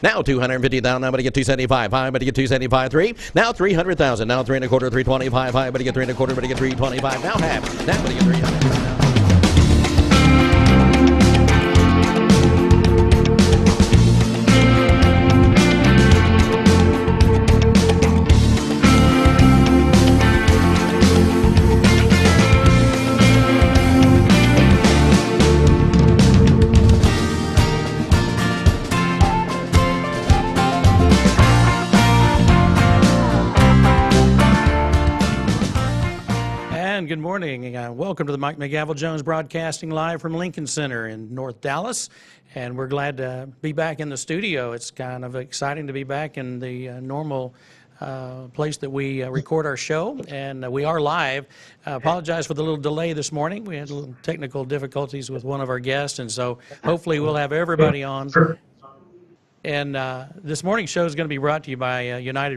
Now 250,000. Now I'm going to get 275. High, I'm going to get 275. 3. Now 300,000. Now 3 1/4, 325. High, I'm going to get 3 1/4, I'm going to get 325. Now half. Now I'm going to get 300. Good morning. Welcome to the Mike McGavel Jones broadcasting live from Lincoln Center in North Dallas. And we're glad to be back in the studio. It's kind of exciting to be back in the normal place that we record our show. And we are live. Apologize for the little delay this morning. We had a little technical difficulties with one of our guests. And so hopefully we'll have everybody on. And this morning's show is going to be brought to you by United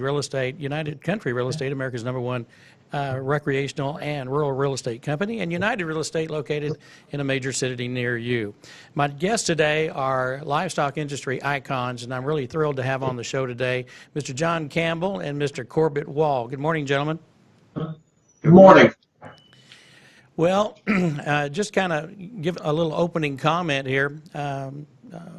Country Real Estate, America's #1 recreational and rural real estate company, and United Real Estate located in a major city near you. My guests today are livestock industry icons, and I'm really thrilled to have on the show today Mr. John Campbell and Mr. Corbett Wall. Good morning, gentlemen. Good morning. Well, just kind of give a little opening comment here.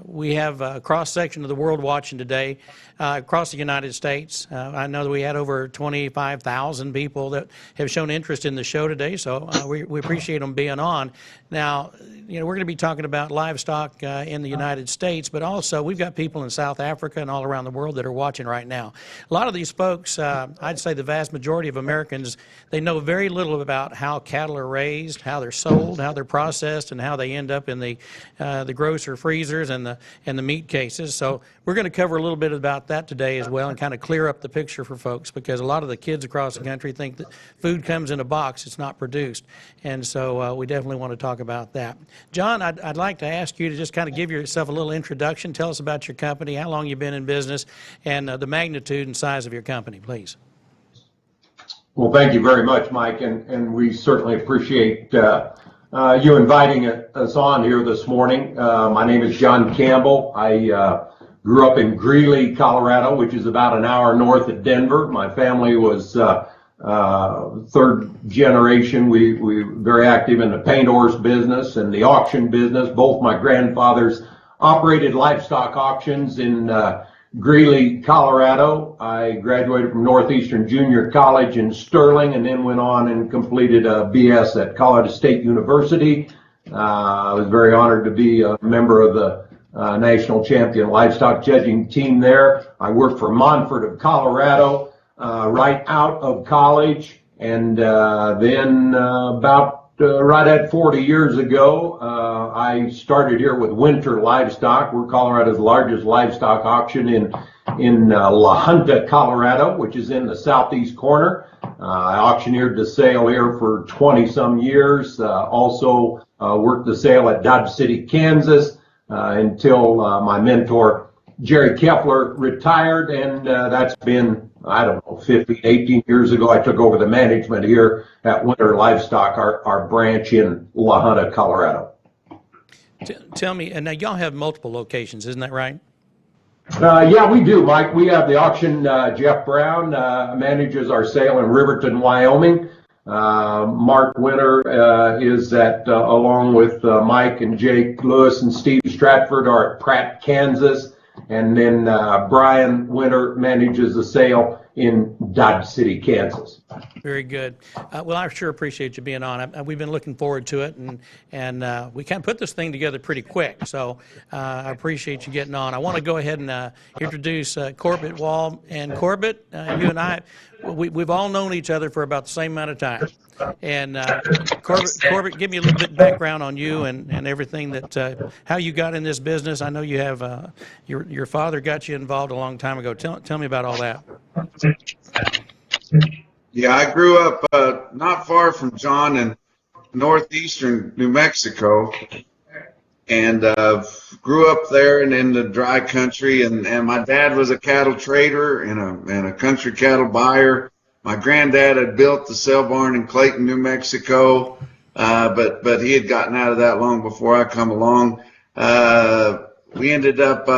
We have a cross-section of the world watching today across the United States. I know that we had over 25,000 people that have shown interest in the show today, so we appreciate them being on. Now, we're going to be talking about livestock in the United States, but also we've got people in South Africa and all around the world that are watching right now. A lot of these folks, I'd say the vast majority of Americans, they know very little about how cattle are raised, how they're sold, how they're processed, and how they end up in the grocer freezers and the meat cases. So we're going to cover a little bit about that today as well and kind of clear up the picture for folks, because a lot of the kids across the country think that food comes in a box, it's not produced. And so we definitely want to talk about that. John, I'd like to ask you to just kind of give yourself a little introduction. Tell us about your company, how long you've been in business, and the magnitude and size of your company, please. Well, thank you very much, Mike, and we certainly appreciate you inviting us on here this morning. My name is John Campbell. I grew up in Greeley, Colorado, which is about an hour north of Denver. My family was third generation. We were very active in the paint horse business and the auction business. Both my grandfathers operated livestock auctions in Greeley, Colorado. I graduated from Northeastern Junior College in Sterling and then went on and completed a BS at Colorado State University. I was very honored to be a member of the national champion livestock judging team there. I worked for Monfort of Colorado right out of college, and then right at 40 years ago, I started here with Winter Livestock. We're Colorado's largest livestock auction in La Junta, Colorado, which is in the southeast corner. I auctioneered the sale here for 20-some years. Also worked the sale at Dodge City, Kansas, until my mentor, Jerry Kepler, retired, and that's been, I don't know, 15, 18 years ago. I took over the management here at Winter Livestock, our branch in La Junta, Colorado. Tell me, and now y'all have multiple locations, isn't that right? Yeah, we do, Mike. We have the auction. Jeff Brown manages our sale in Riverton, Wyoming. Mark Winter is at, along with Mike and Jake Lewis and Steve Stratford, are at Pratt, Kansas. And then Brian Winter manages the sale in Dodge City, Kansas. Very good. Well, I sure appreciate you being on. We've been looking forward to it, and we kind of put this thing together pretty quick. So I appreciate you getting on. I want to go ahead and introduce Corbett Wall. And Corbett, you and I, we've all known each other for about the same amount of time. And Corbett, give me a little bit of background on you and everything that how you got in this business. I know you have your father got you involved a long time ago. Tell me about all that. Yeah, I grew up not far from John in northeastern New Mexico, and grew up there and in the dry country. And my dad was a cattle trader and a country cattle buyer. My granddad had built the sale barn in Clayton, New Mexico, but he had gotten out of that long before I come along. We ended up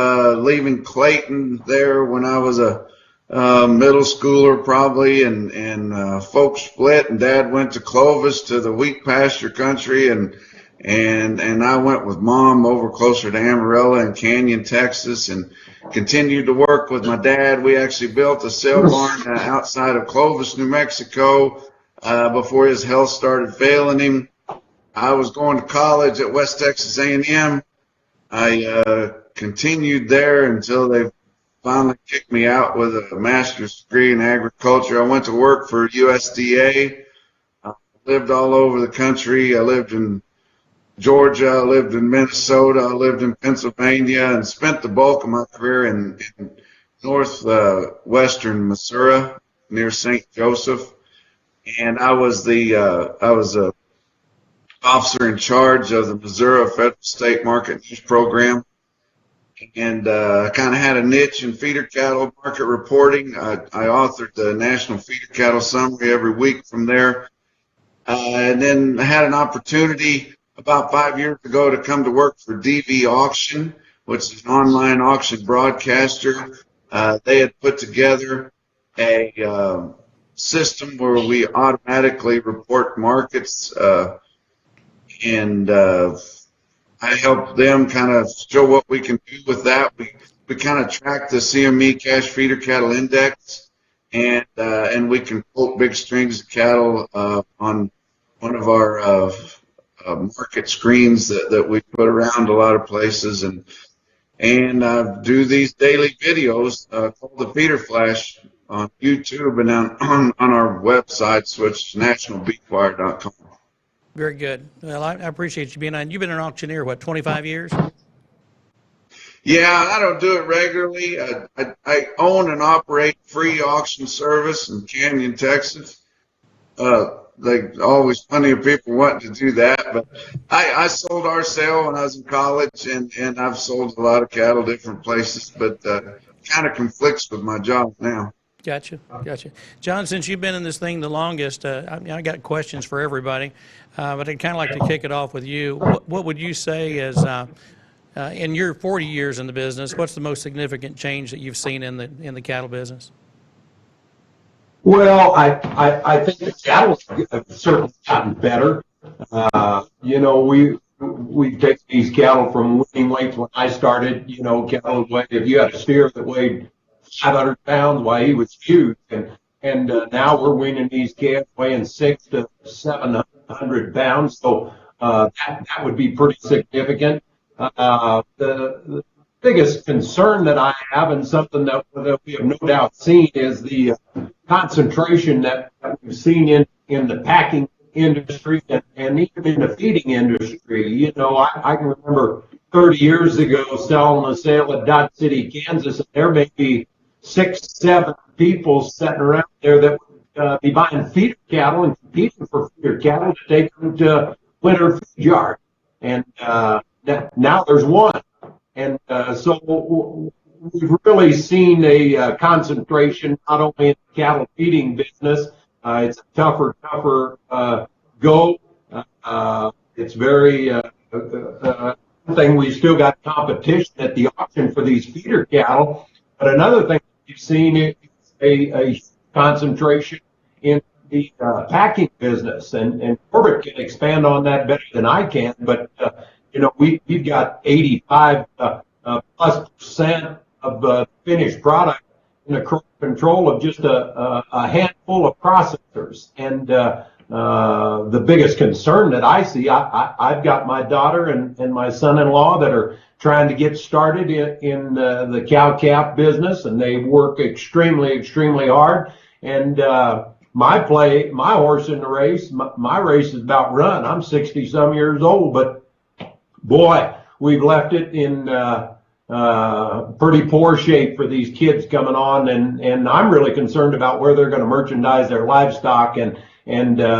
leaving Clayton there when I was a middle schooler probably, and folks split, and Dad went to Clovis to the wheat pasture country, and I went with Mom over closer to Amarillo and Canyon, Texas, and continued to work with my dad. We actually built a sale barn outside of Clovis, New Mexico, before his health started failing him. I was going to college at West Texas A&M. I continued there until they finally kicked me out with a master's degree in agriculture. I went to work for USDA. I lived all over the country. I lived in Georgia, I lived in Minnesota, I lived in Pennsylvania, and spent the bulk of my career in northwestern Missouri near St. Joseph. And I was a officer in charge of the Missouri Federal State Market News Program, and I kind of had a niche in feeder cattle market reporting. I authored the National Feeder Cattle Summary every week from there, and then I had an opportunity about 5 years ago to come to work for DV Auction, which is an online auction broadcaster. They had put together a system where we automatically report markets, and I helped them kind of show what we can do with that. We kind of track the CME Cash Feeder Cattle Index, and we can quote big strings of cattle on one of our market screens that we put around a lot of places, and do these daily videos called the Feeder Flash on YouTube and on our website, which is nationalbeefwire.com. Very good. Well, I appreciate you being on. You've been an auctioneer, what, 25 years? Yeah, I don't do it regularly. I own and operate free auction service in Canyon, Texas. Like always, plenty of people wanting to do that, but I sold our sale when I was in college, and I've sold a lot of cattle different places, but kind of conflicts with my job now. Gotcha. John, since you've been in this thing the longest, I got questions for everybody, but I'd kind of like to kick it off with you. What would you say is, in your 40 years in the business, what's the most significant change that you've seen in the cattle business? Well, I think the cattle have certainly gotten better. We take these cattle from weaning weights. When I started, cattle weighed, if you had a steer that weighed 500 pounds, why, he was huge. And now we're weaning these calves weighing 600 to 700 pounds. So that would be pretty significant. The biggest concern that I have, and something that we have no doubt seen, is the concentration that we've seen in the packing industry and even in the feeding industry. I can remember 30 years ago selling a sale at Dodge City, Kansas, and there may be 6, 7 people sitting around there that would be buying feeder cattle and competing for feeder cattle to take them to winter feed yard. And now there's one. And so we've really seen a concentration not only in the cattle feeding business. It's a tougher go. It's very thing. We still got competition at the auction for these feeder cattle. But another thing we've seen is a concentration in the packing business. And Corbett can expand on that better than I can. But we've got 85 plus% of the finished product in the control of just a handful of processors. And the biggest concern that I see, I've got my daughter and my son-in-law that are trying to get started in the cow-calf business, and they work extremely, extremely hard. And my horse in the race, my race is about run. I'm 60-some years old, but boy, we've left it in pretty poor shape for these kids coming on, and I'm really concerned about where they're going to merchandise their livestock and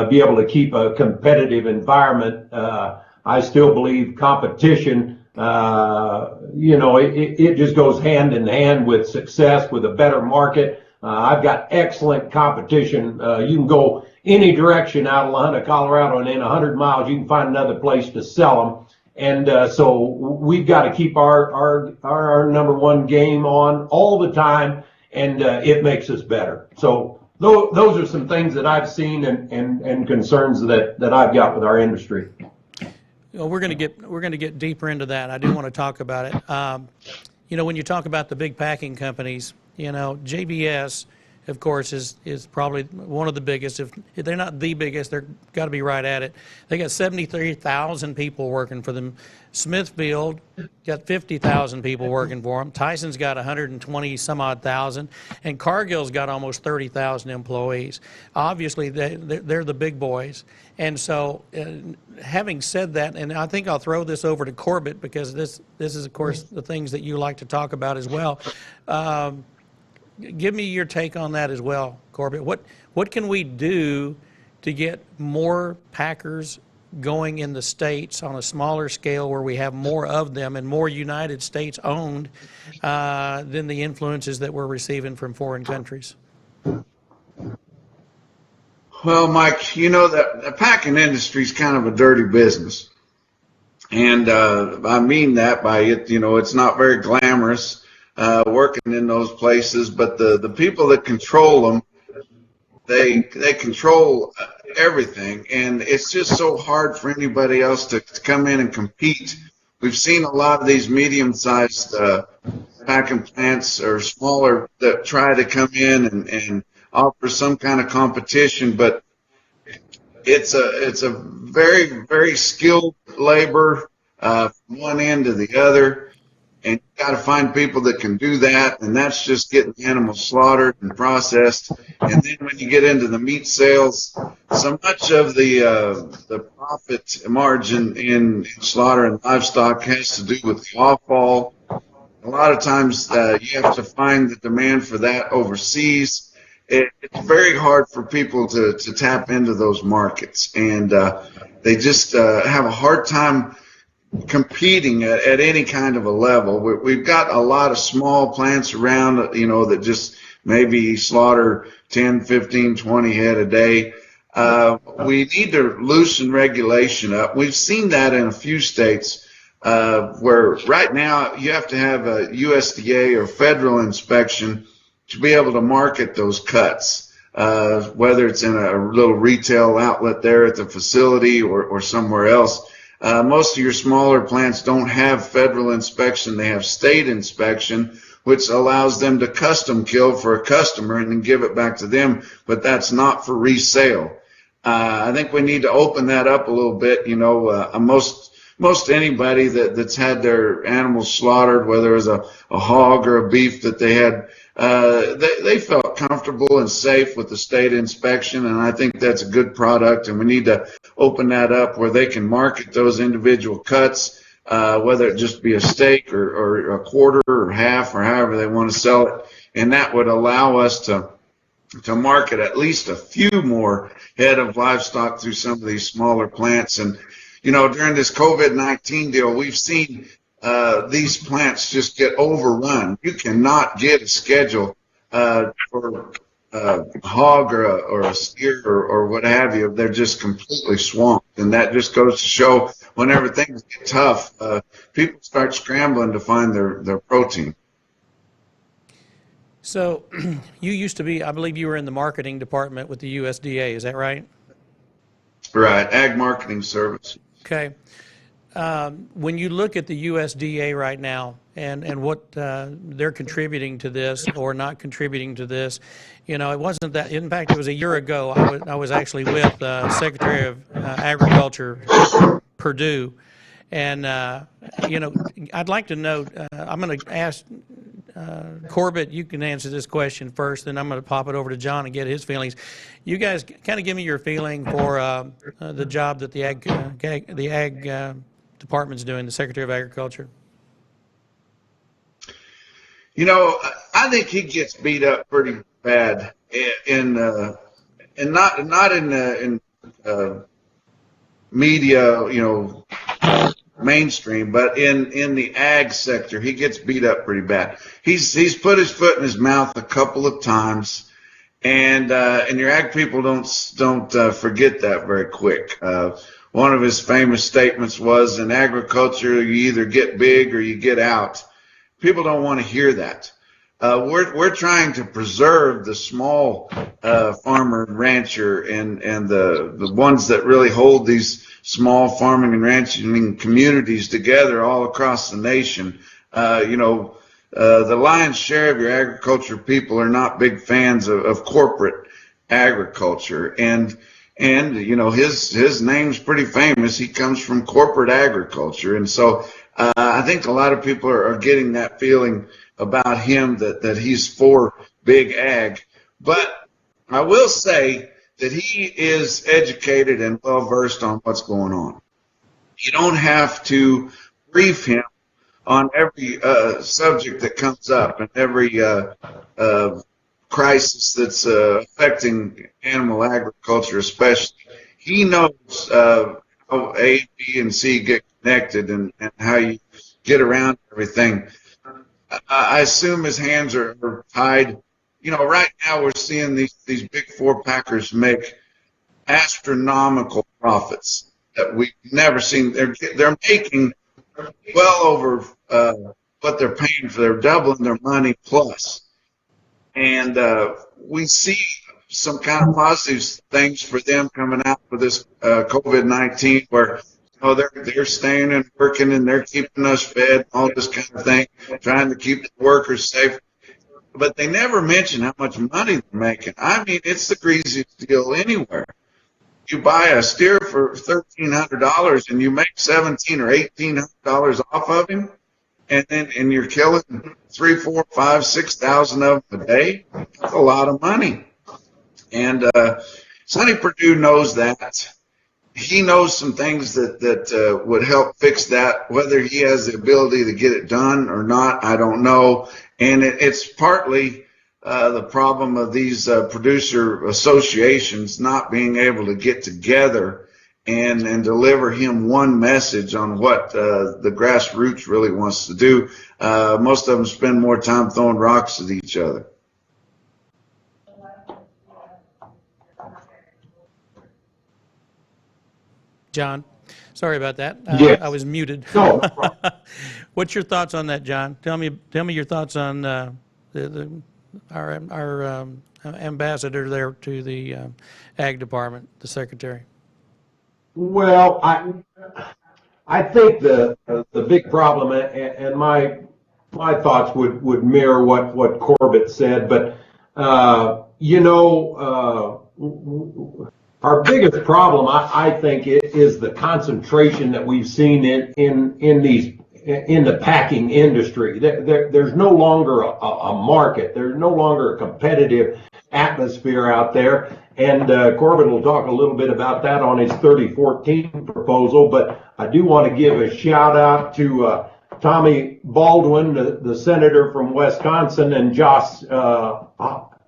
be able to keep a competitive environment. I still believe competition, it just goes hand in hand with success, with a better market. I've got excellent competition. You can go any direction out of La Junta, Colorado, and in 100 miles, you can find another place to sell them. And so we've got to keep our number one game on all the time, and it makes us better. So those are some things that I've seen and concerns that I've got with our industry. We're going to get deeper into that. I do want to talk about it. When you talk about the big packing companies, JBS, of course, is probably one of the biggest. If they're not the biggest, they're got to be right at it. They got 73,000 people working for them. Smithfield got 50,000 people working for them. Tyson's got 120 some odd thousand, and Cargill's got almost 30,000 employees. Obviously, they're the big boys. And so, having said that, and I think I'll throw this over to Corbett, because this is, of course, the things that you like to talk about as well. Give me your take on that as well, Corbett. What can we do to get more packers going in the States on a smaller scale, where we have more of them and more United States owned than the influences that we're receiving from foreign countries? Well, Mike, the packing industry is kind of a dirty business. And I mean that by it, it's not very glamorous working in those places, but the people that control them, they control everything, and it's just so hard for anybody else to come in and compete. We've seen a lot of these medium-sized packing plants or smaller that try to come in and offer some kind of competition, but it's a very, very skilled labor from one end to the other. And you got to find people that can do that, and that's just getting animals slaughtered and processed. And then when you get into the meat sales, so much of the profit margin in slaughter and livestock has to do with the offal. A lot of times you have to find the demand for that overseas. It's very hard for people to tap into those markets, and they just have a hard time competing at any kind of a level. We've got a lot of small plants around, that just maybe slaughter 10, 15, 20 head a day. We need to loosen regulation up. We've seen that in a few states where right now you have to have a USDA or federal inspection to be able to market those cuts, whether it's in a little retail outlet there at the facility or somewhere else. Most of your smaller plants don't have federal inspection. They have state inspection, which allows them to custom kill for a customer and then give it back to them, but that's not for resale. I think we need to open that up a little bit. Most anybody that's had their animals slaughtered, whether it was a hog or a beef that they had, they felt comfortable and safe with the state inspection, and I think that's a good product, and we need to open that up where they can market those individual cuts, whether it just be a steak or a quarter or half or however they want to sell it, and that would allow us to market at least a few more head of livestock through some of these smaller plants. And during this COVID-19 deal, we've seen these plants just get overrun. You cannot get a schedule for a hog or a steer or what have you. They're just completely swamped, and that just goes to show whenever things get tough, people start scrambling to find their protein. So you used to be, I believe you were in the marketing department with the USDA, is that right? Right, Ag Marketing Service. Okay. When you look at the USDA right now and what they're contributing to this or not contributing to this, it wasn't that. In fact, it was a year ago. I was actually with Secretary of Agriculture Perdue, and I'd like to know. I'm going to ask Corbett. You can answer this question first, then I'm going to pop it over to John and get his feelings. You guys kind of give me your feeling for the job that the ag department's doing, the Secretary of Agriculture. I think he gets beat up pretty bad in not in media, mainstream, but in the ag sector, he gets beat up pretty bad. He's put his foot in his mouth a couple of times, and your ag people don't forget that very quick. one of his famous statements was, in agriculture, you either get big or you get out. People don't want to hear that. We're trying to preserve the small farmer and rancher and the ones that really hold these small farming and ranching communities together all across the nation. The lion's share of your agriculture people are not big fans of corporate agriculture, and his name's pretty famous. He comes from corporate agriculture, and so I think a lot of people are getting that feeling about him that he's for big ag. But I will say that he is educated and well versed on what's going on. You don't have to brief him on every subject that comes up and every crisis that's affecting animal agriculture, especially. He knows how A, B, and C get connected and how you get around everything. I assume his hands are tied. Right now we're seeing these big four packers make astronomical profits that we've never seen. They're making well over what they're paying for. They're doubling their money plus. And we see some kind of positive things for them coming out with this COVID-19, where they're staying and working and they're keeping us fed, all this kind of thing, trying to keep the workers safe. But they never mention how much money they're making. I mean, it's the greasiest deal anywhere. You buy a steer for $1,300 and you make $1,700 or $1,800 off of him, and you're killing 3, 4, 5, 6,000 of them a day. That's a lot of money. And Sonny Perdue knows that. He knows some things that would help fix that. Whether he has the ability to get it done or not, I don't know. And it's partly the problem of these producer associations not being able to get together and deliver him one message on what the grassroots really wants to do. Most of them spend more time throwing rocks at each other. John, sorry about that. Yes. I was muted. No. What's your thoughts on that, John? Tell me your thoughts on our ambassador there to the Ag Department, the secretary. Well, I think the big problem, and my thoughts would mirror what Corbett said, but our biggest problem, I think, is the concentration that we've seen in the packing industry. There's no longer a market. There's no longer a competitive atmosphere out there. And Corbett will talk a little bit about that on his 3014 proposal. But I do want to give a shout out to Tommy Baldwin, the senator from Wisconsin, and Josh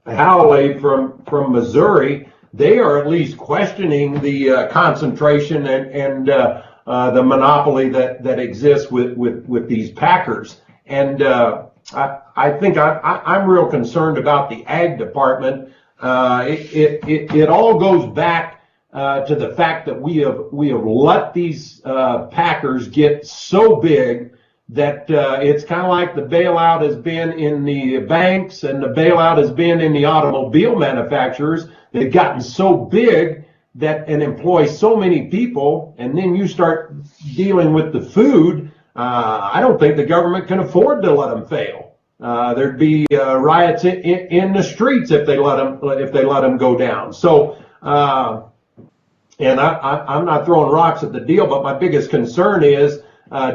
Hawley from Missouri. They are at least questioning the concentration and the monopoly that exists with these packers. And I think I'm real concerned about the Ag Department. It all goes back to the fact that we have let these packers get so big that it's kind of like the bailout has been in the banks and the bailout has been in the automobile manufacturers. They've gotten so big that and employ so many people, and then you start dealing with the food. I don't think the government can afford to let them fail. There'd be riots in the streets if they let them go down. So, and I'm not throwing rocks at the deal, but my biggest concern is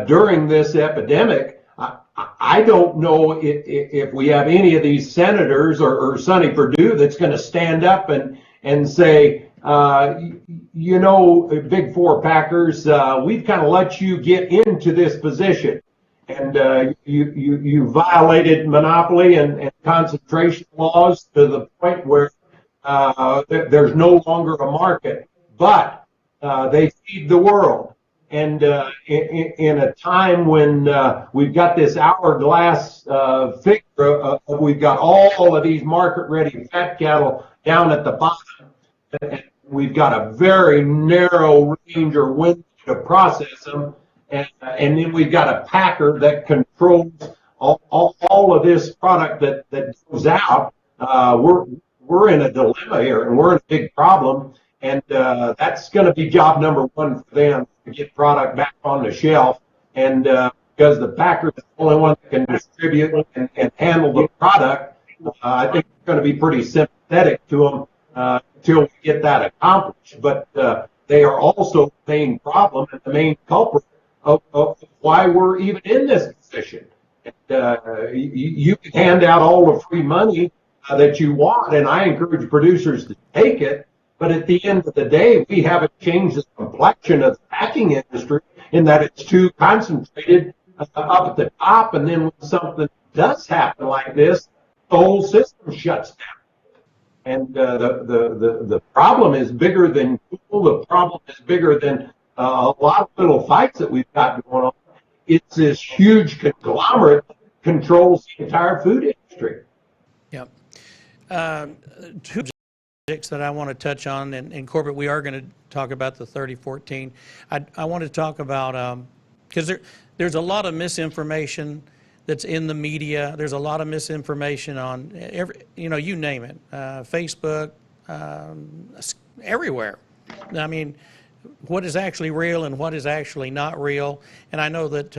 during this epidemic, I don't know if we have any of these senators or Sonny Perdue that's going to stand up and say, big four packers, we've kind of let you get into this position, and you violated monopoly and concentration laws to the point where there's no longer a market, but they feed the world. And in a time when we've got this hourglass figure, we've got all of these market-ready fat cattle down at the bottom. we've got a very narrow range or window to process them, and then we've got a packer that controls all of this product that goes out. We're in a dilemma here, and we're in a big problem, and that's going to be job number one for them, to get product back on the shelf, and because the packer is the only one that can distribute and handle the product. I think it's going to be pretty sympathetic to them until we get that accomplished. But they are also the main problem and the main culprit of why we're even in this position. And, you can hand out all the free money that you want, and I encourage producers to take it. But at the end of the day, we haven't changed the complexion of the packing industry in that it's too concentrated up at the top, and then when something does happen like this, the whole system shuts down. And the problem is bigger than Google. The problem is bigger than a lot of little fights that we've got going on. It's this huge conglomerate that controls the entire food industry. Yep. Two subjects that I want to touch on, and Corbett, we are going to talk about the 3014. I want to talk about, because there's a lot of misinformation that's in the media. There's a lot of misinformation on you name it, Facebook, everywhere. I mean, what is actually real and what is actually not real. And I know that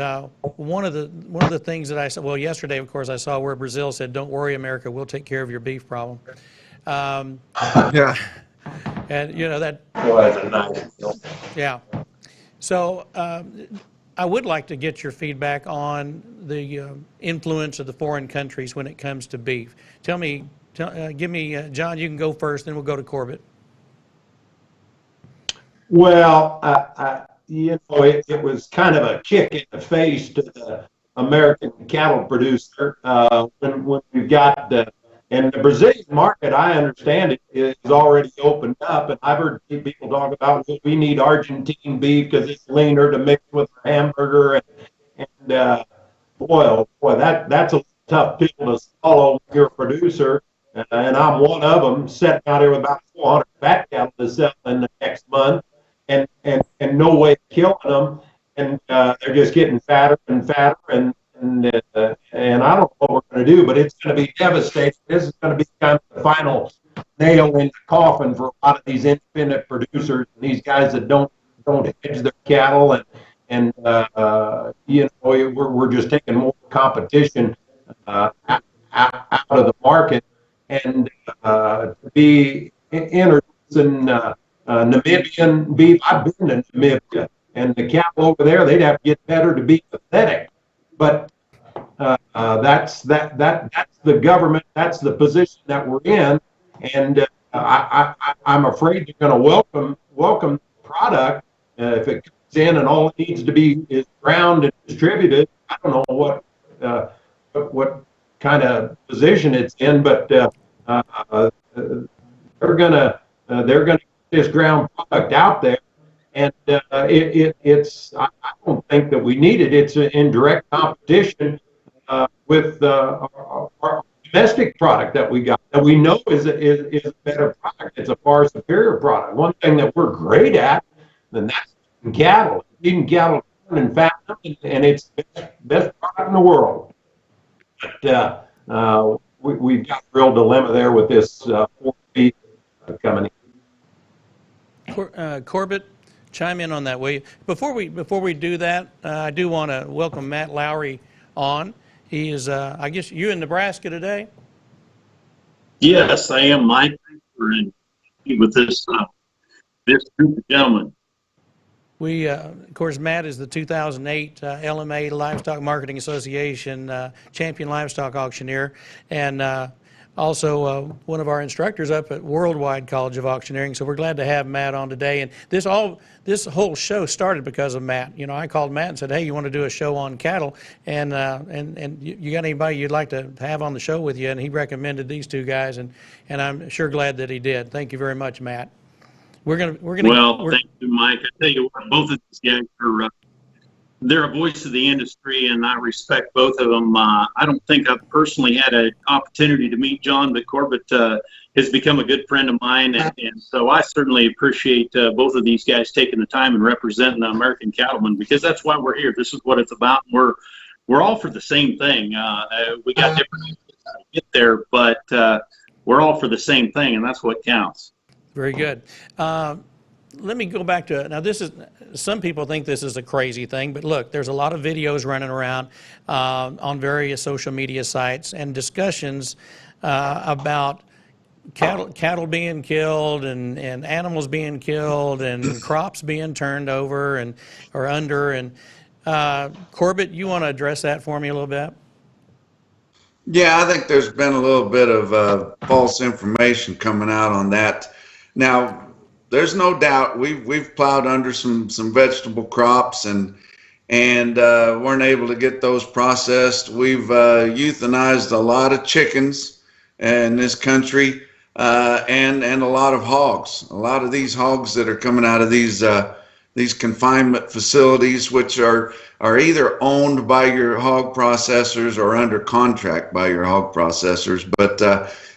one of the things that I saw, well, yesterday, of course, I saw where Brazil said, "Don't worry, America, we'll take care of your beef problem." Yeah. And that. Well, that's a nice. Yeah. So I would like to get your feedback on the influence of the foreign countries when it comes to beef. Give me, John, you can go first, then we'll go to Corbett. Well, it was kind of a kick in the face to the American cattle producer when we've got and the Brazilian market, I understand it, is already opened up, and I've heard people talk about, well, we need Argentine beef because it's leaner to mix with our hamburger, and boy, that's a tough pill to swallow when you're a producer, and I'm one of them, sitting out here with about 400 fat cattle to sell in the next month, and no way of killing them, and they're just getting fatter and fatter, and I don't know what we're going to do, but it's going to be devastating. This is going to be kind of the final nail in the coffin for a lot of these independent producers and these guys that don't hedge their cattle, and we're just taking more competition out of the market, and to be introducing Namibian beef. I've been to Namibia, and the cattle over there, they'd have to get better to be pathetic. But that's the government. That's the position that we're in, and I'm afraid they're going to welcome product if it comes in and all it needs to be is ground and distributed. I don't know what kind of position it's in, but they're gonna get this ground product out there. And it's I don't think that we need it. It's in direct competition with our domestic product that we got, that we know is a better product. It's a far superior product. One thing that we're great at, and that's cattle. Eating cattle and fat, and it's the best product in the world. But we've got a real dilemma there with this pork beef coming in. Corbett, chime in on that, will you? Before we do that, I do want to welcome Matt Lowry on. He is, I guess, you in Nebraska today? Yes, I am, Mike. We're in with this group of gentlemen. We, of course, Matt is the 2008 LMA Livestock Marketing Association champion livestock auctioneer, and also one of our instructors up at Worldwide College of Auctioneering. So we're glad to have Matt on today. And this whole show started because of Matt. I called Matt and said, "Hey, you want to do a show on cattle? And you got anybody you'd like to have on the show with you?" And he recommended these two guys, and I'm sure glad that he did. Thank you very much, Matt. We're gonna. Well, thank you, Mike. I tell you what, both of these guys are they're a voice of the industry, and I respect both of them. I don't think I've personally had an opportunity to meet John, but Corbett has become a good friend of mine, and so I certainly appreciate both of these guys taking the time and representing the American cattlemen, because that's why we're here. This is what it's about. We're all for the same thing. We got different ways to get there, but we're all for the same thing, and that's what counts. Very good. Let me go back to, now this is, some people think this is a crazy thing, but look, there's a lot of videos running around on various social media sites and discussions about cattle being killed and animals being killed and crops being turned over and or under. And Corbett, you want to address that for me a little bit? Yeah, I think there's been a little bit of false information coming out on that. Now, there's no doubt we've plowed under some vegetable crops and weren't able to get those processed. We've euthanized a lot of chickens in this country and a lot of hogs. A lot of these hogs that are coming out of these confinement facilities, which are either owned by your hog processors or under contract by your hog processors, but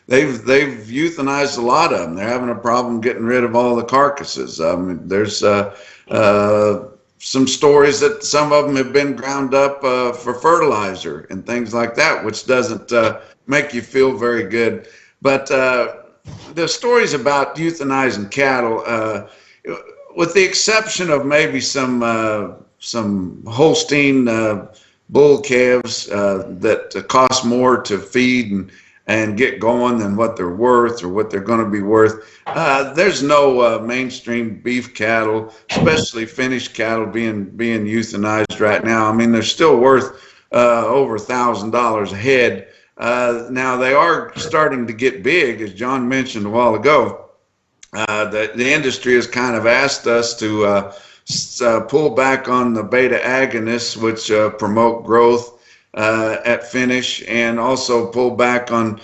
they've euthanized a lot of them. They're having a problem getting rid of all the carcasses. There's some stories that some of them have been ground up for fertilizer and things like that, which doesn't make you feel very good. But the stories about euthanizing cattle, with the exception of maybe some Holstein bull calves that cost more to feed and get going than what they're worth or what they're going to be worth. There's no mainstream beef cattle, especially finished cattle, being euthanized right now. I mean, they're still worth over $1,000 a head. Now they are starting to get big, as John mentioned a while ago. The industry has kind of asked us to pull back on the beta agonists, which promote growth at finish, and also pull back on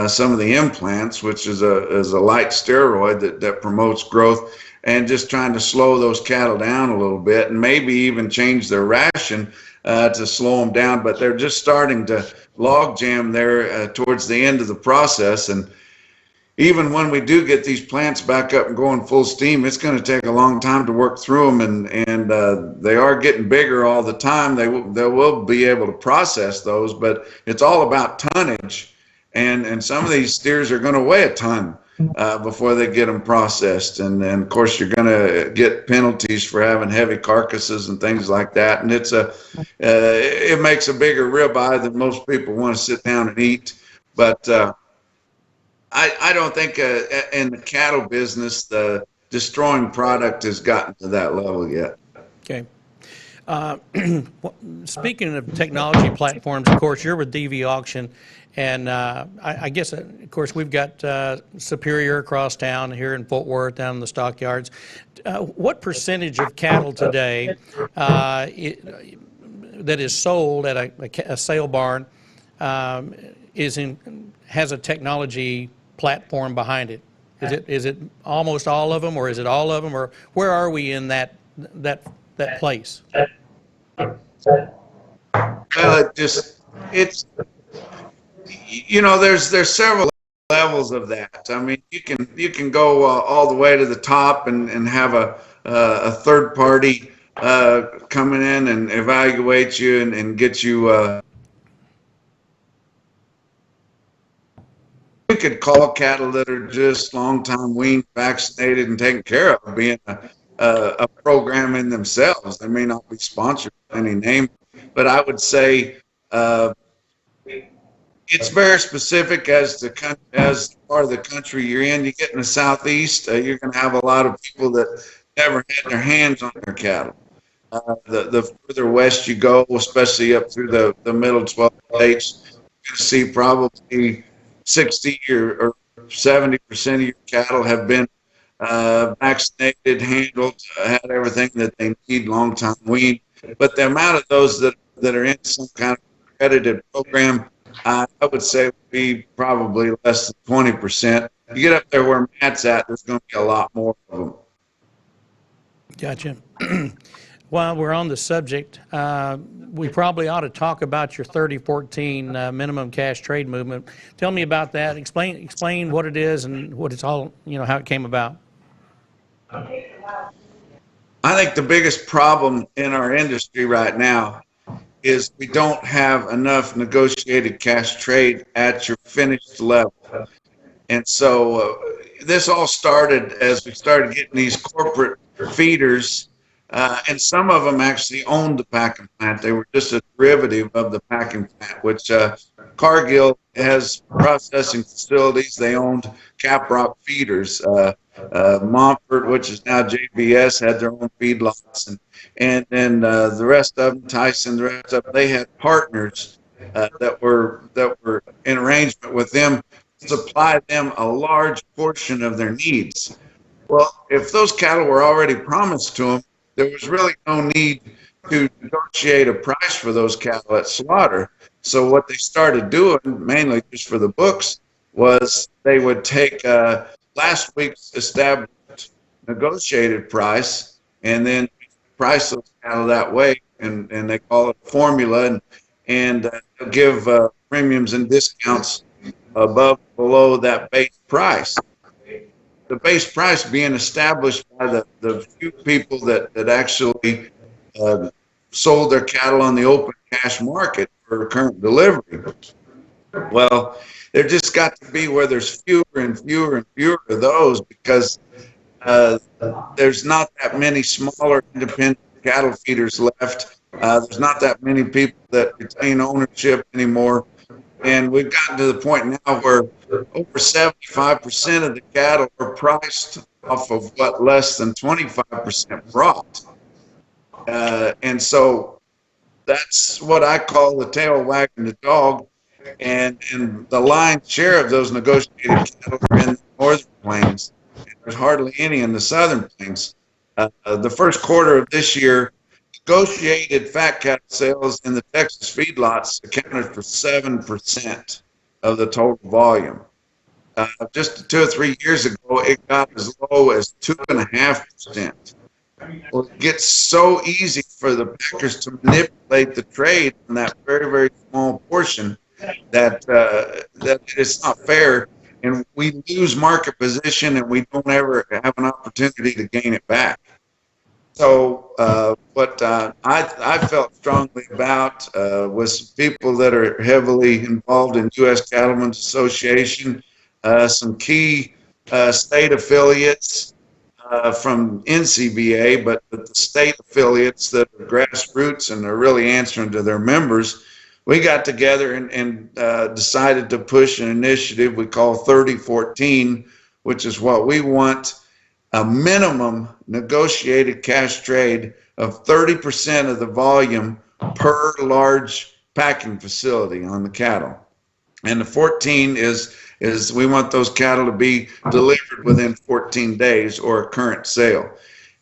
some of the implants, which is a light steroid that promotes growth, and just trying to slow those cattle down a little bit, and maybe even change their ration to slow them down. But they're just starting to log jam there towards the end of the process. And even when we do get these plants back up and going full steam, it's going to take a long time to work through them, and they are getting bigger all the time. They will be able to process those, but it's all about tonnage, and some of these steers are going to weigh a ton before they get them processed, and of course you're going to get penalties for having heavy carcasses and things like that, and it makes a bigger ribeye than most people want to sit down and eat, but. I don't think in the cattle business, the destroying product has gotten to that level yet. Okay. Speaking of technology platforms, of course, you're with DV Auction, and I guess, of course, we've got Superior across town here in Fort Worth, down in the stockyards. What percentage of cattle today that is sold at a sale barn has a technology platform behind it? Is it almost all of them, or is it all of them, or where are we in that place? Well, it's there's several levels of that. I mean, you can go all the way to the top and have a third party coming in and evaluate you and get you. We could call cattle that are just long time weaned, vaccinated, and taken care of, being a program in themselves. They may not be sponsored by any name, but I would say it's very specific as part of the country you're in. You get in the southeast, you're going to have a lot of people that never had their hands on their cattle. The further west you go, especially up through the middle 12 states, you're going to see probably 60 or 70% of your cattle have been vaccinated, handled, had everything that they need, long time weaned. But the amount of those that are in some kind of accredited program, I would say would be probably less than 20%. You get up there where Matt's at, there's going to be a lot more of them. Gotcha. While we're on the subject, we probably ought to talk about your 3014 minimum cash trade movement. Tell me about that. Explain what it is and what it's all, how it came about. I think the biggest problem in our industry right now is we don't have enough negotiated cash trade at your finished level. And so this all started as we started getting these corporate feeders, and some of them actually owned the packing plant. They were just a derivative of the packing plant, which Cargill has processing facilities. They owned Caprock feeders. Montfort, which is now JBS, had their own feedlots, and then the rest of them, Tyson, the rest of them, they had partners that were in arrangement with them, supply them a large portion of their needs. Well, if those cattle were already promised to them, there was really no need to negotiate a price for those cattle at slaughter. So what they started doing, mainly just for the books, was they would take last week's established negotiated price and then price those cattle that way, and they call it a formula, and give premiums and discounts above below that base price. The base price being established by the few people that actually sold their cattle on the open cash market for current delivery. Well, there just got to be where there's fewer and fewer and fewer of those, because there's not that many smaller independent cattle feeders left. There's not that many people that retain ownership anymore. And we've gotten to the point now where over 75% of the cattle are priced off of what less than 25% brought. And so that's what I call the tail wagging the dog. And the lion's share of those negotiated cattle are in the northern plains. There's hardly any in the southern plains. The first quarter of this year, negotiated fat cattle sales in the Texas feedlots accounted for 7% of the total volume. Just 2 or 3 years ago, it got as low as 2.5%. Well, it gets so easy for the packers to manipulate the trade in that very, very small portion that it's not fair, and we lose market position, and we don't ever have an opportunity to gain it back. So what I felt strongly about was some people that are heavily involved in U.S. Cattlemen's Association, some key state affiliates from NCBA, but the state affiliates that are grassroots and are really answering to their members. We got together and decided to push an initiative we call 3014, which is what we want: a minimum negotiated cash trade of 30% of the volume per large packing facility on the cattle. And the 14 is we want those cattle to be delivered within 14 days or a current sale.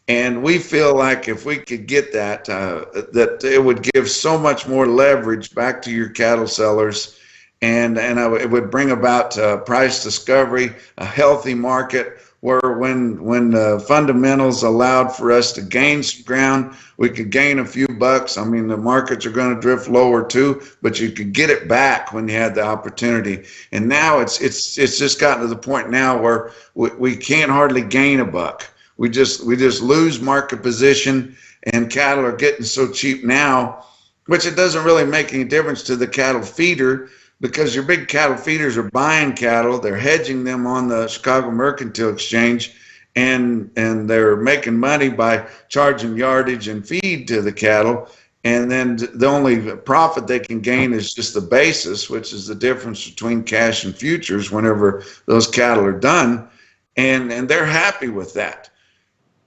And we feel like if we could get that, that it would give so much more leverage back to your cattle sellers, and it would bring about price discovery, a healthy market, where when the fundamentals allowed for us to gain some ground, we could gain a few bucks. I mean, the markets are going to drift lower too, but you could get it back when you had the opportunity. And now it's just gotten to the point now where we can't hardly gain a buck. We just lose market position, and cattle are getting so cheap now, which it doesn't really make any difference to the cattle feeder, because your big cattle feeders are buying cattle, they're hedging them on the Chicago Mercantile Exchange, and they're making money by charging yardage and feed to the cattle. And then the only profit they can gain is just the basis, which is the difference between cash and futures whenever those cattle are done. And they're happy with that.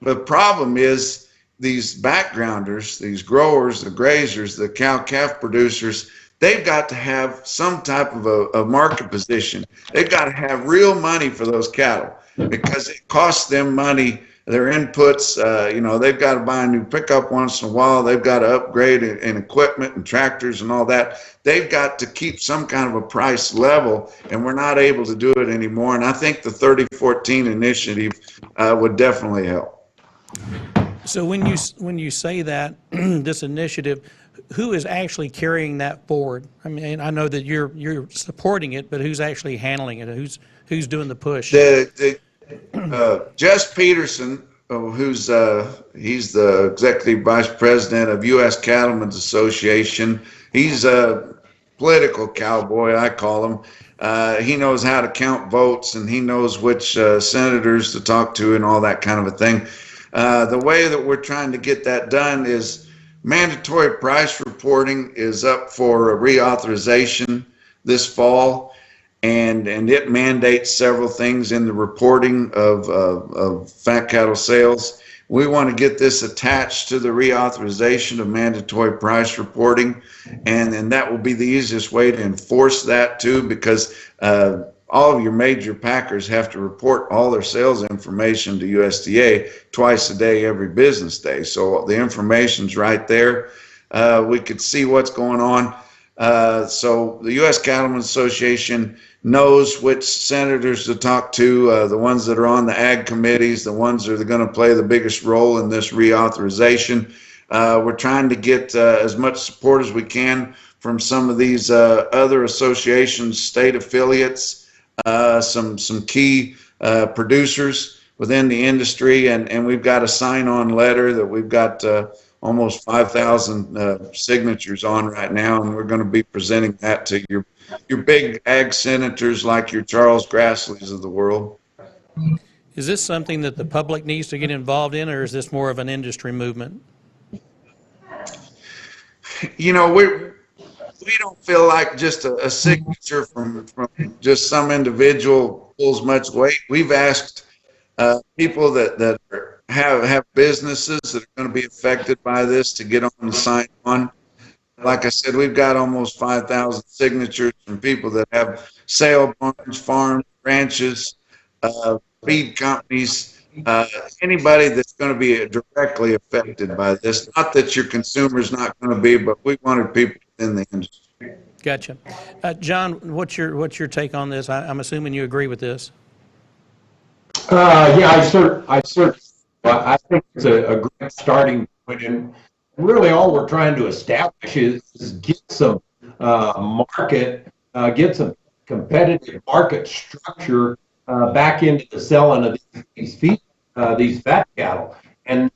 The problem is these backgrounders, these growers, the grazers, the cow-calf producers, they've got to have some type of a market position. They've got to have real money for those cattle, because it costs them money, their inputs. They've got to buy a new pickup once in a while. They've got to upgrade in equipment and tractors and all that. They've got to keep some kind of a price level, and we're not able to do it anymore. And I think the 3014 initiative would definitely help. So when you say that this initiative, who is actually carrying that forward? I mean, I know that you're supporting it, but who's actually handling it? Who's doing the push? Jess Peterson, he's the executive vice president of U.S. Cattlemen's Association. He's a political cowboy, I call him. He knows how to count votes, and he knows which senators to talk to and all that kind of a thing. The way that we're trying to get that done is mandatory price reporting is up for reauthorization this fall, and it mandates several things in the reporting of fat cattle sales. We want to get this attached to the reauthorization of mandatory price reporting, and that will be the easiest way to enforce that too, because all of your major packers have to report all their sales information to USDA twice a day, every business day. So the information's right there. We could see what's going on. So the U.S. Cattlemen's Association knows which senators to talk to, the ones that are on the ag committees, the ones that are going to play the biggest role in this reauthorization. We're trying to get as much support as we can from some of these other associations, state affiliates, some key producers within the industry, and we've got a sign-on letter that we've got almost 5,000 signatures on right now, and we're going to be presenting that to your big ag senators like your Charles Grassleys of the world. Is this something that the public needs to get involved in, or is this more of an industry movement? You know, we don't feel like just a signature from just some individual pulls much weight. We've asked people that have businesses that are going to be affected by this to get on and sign on. Like I said, we've got almost 5,000 signatures from people that have sale barns, farms, ranches, feed companies, anybody that's going to be directly affected by this. Not that your consumer's not going to be, but we wanted people in the industry. Gotcha. John, what's your take on this? I'm assuming you agree with this. Yeah, I think it's a great starting point, and really all we're trying to establish is get some get some competitive market structure back into the selling of these fat cattle. And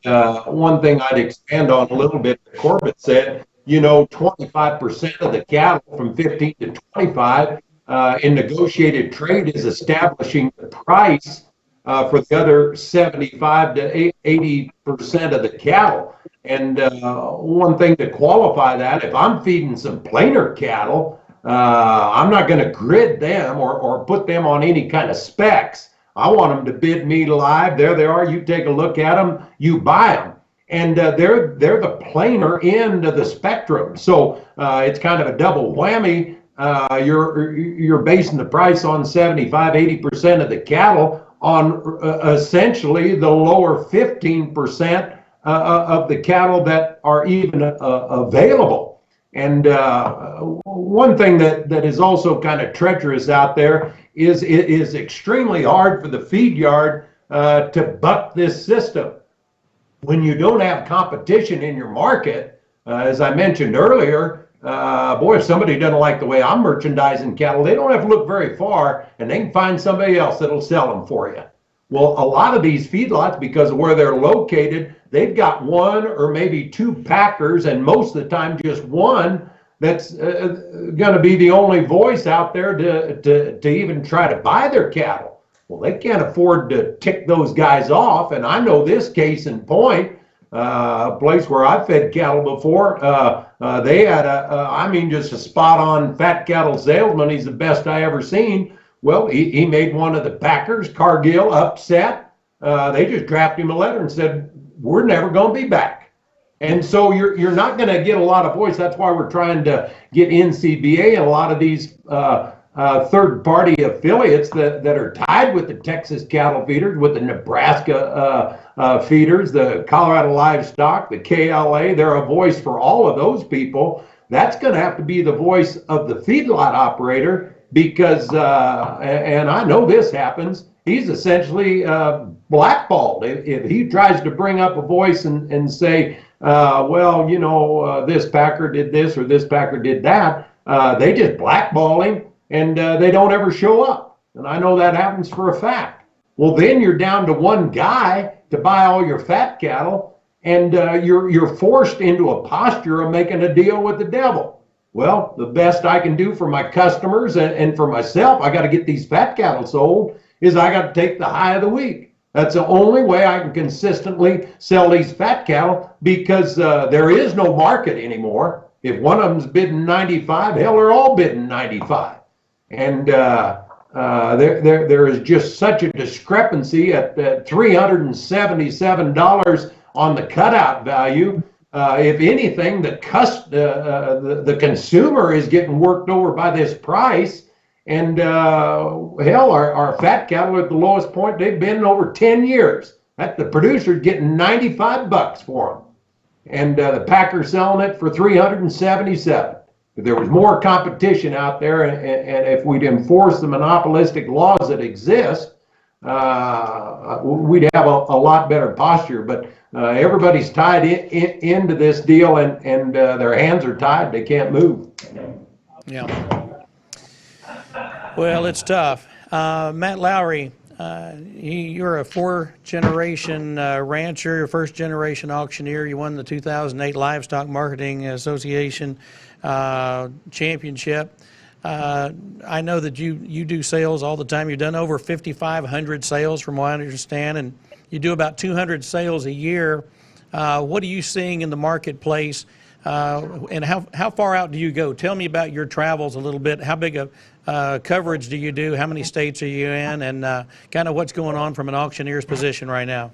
one thing I'd expand on a little bit, Corbett said, 25% of the cattle from 15 to 25 in negotiated trade is establishing the price for the other 75 to 80% of the cattle. And one thing to qualify that, if I'm feeding some plainer cattle, I'm not going to grid them or put them on any kind of specs. I want them to bid me live. There they are. You take a look at them. You buy them. And they're the plainer end of the spectrum. So it's kind of a double whammy. You're basing the price on 75, 80% of the cattle on essentially the lower 15% of the cattle that are even available. And one thing that is also kind of treacherous out there is it is extremely hard for the feed yard to buck this system. When you don't have competition in your market, as I mentioned earlier, boy, if somebody doesn't like the way I'm merchandising cattle, they don't have to look very far, and they can find somebody else that'll sell them for you. Well, a lot of these feedlots, because of where they're located, they've got one or maybe two packers, and most of the time just one that's going to be the only voice out there to even try to buy their cattle. Well, they can't afford to tick those guys off, and I know this case in point, a place where I fed cattle before. They had just a spot-on fat cattle salesman. He's the best I ever seen. Well, he made one of the packers, Cargill, upset. They just drafted him a letter and said, "We're never going to be back." And so you're not going to get a lot of voice. That's why we're trying to get NCBA and a lot of these third-party affiliates that are tied with the Texas cattle feeders, with the Nebraska feeders, the Colorado livestock, the KLA. They're a voice for all of those people. That's going to have to be the voice of the feedlot operator because, and I know this happens, he's essentially blackballed. If he tries to bring up a voice and say, well, this packer did this or this packer did that, they just blackball him and they don't ever show up. And I know that happens for a fact. Well, then you're down to one guy to buy all your fat cattle, and you're forced into a posture of making a deal with the devil. Well, the best I can do for my customers and for myself, I got to get these fat cattle sold, is I got to take the high of the week. That's the only way I can consistently sell these fat cattle, because there is no market anymore. If one of them's bidding 95, hell, they're all bidding 95. And there is just such a discrepancy at $377 on the cutout value. If anything, the consumer is getting worked over by this price. And hell, our fat cattle are at the lowest point they've been in over 10 years. The producer's getting $95 for them, and the packer's selling it for $377. If there was more competition out there, and if we'd enforce the monopolistic laws that exist, we'd have a lot better posture. But everybody's tied into this deal, and their hands are tied. They can't move. Yeah. Well, it's tough. Matt Lowry, you're a four-generation rancher, first-generation auctioneer. You won the 2008 Livestock Marketing Association championship. I know that you do sales all the time. You've done over 5,500 sales, from what I understand, and you do about 200 sales a year. What are you seeing in the marketplace, and how far out do you go? Tell me about your travels a little bit. How big a coverage do you do? How many states are you in? And kind of what's going on from an auctioneer's position right now?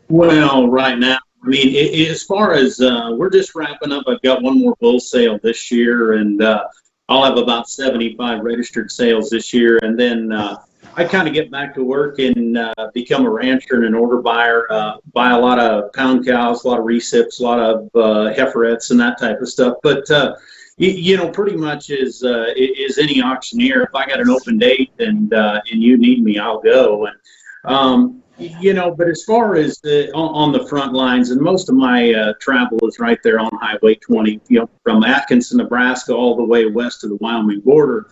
Well, right now, I mean, as far as we're just wrapping up, I've got one more bull sale this year, and I'll have about 75 registered sales this year. And then I kind of get back to work and become a rancher and an order buyer, buy a lot of pound cows, a lot of recips, a lot of heiferettes and that type of stuff. But pretty much is any auctioneer. If I got an open date and you need me, I'll go. And but as far as on the front lines, and most of my travel is right there on Highway 20, from Atkinson, Nebraska, all the way west to the Wyoming border.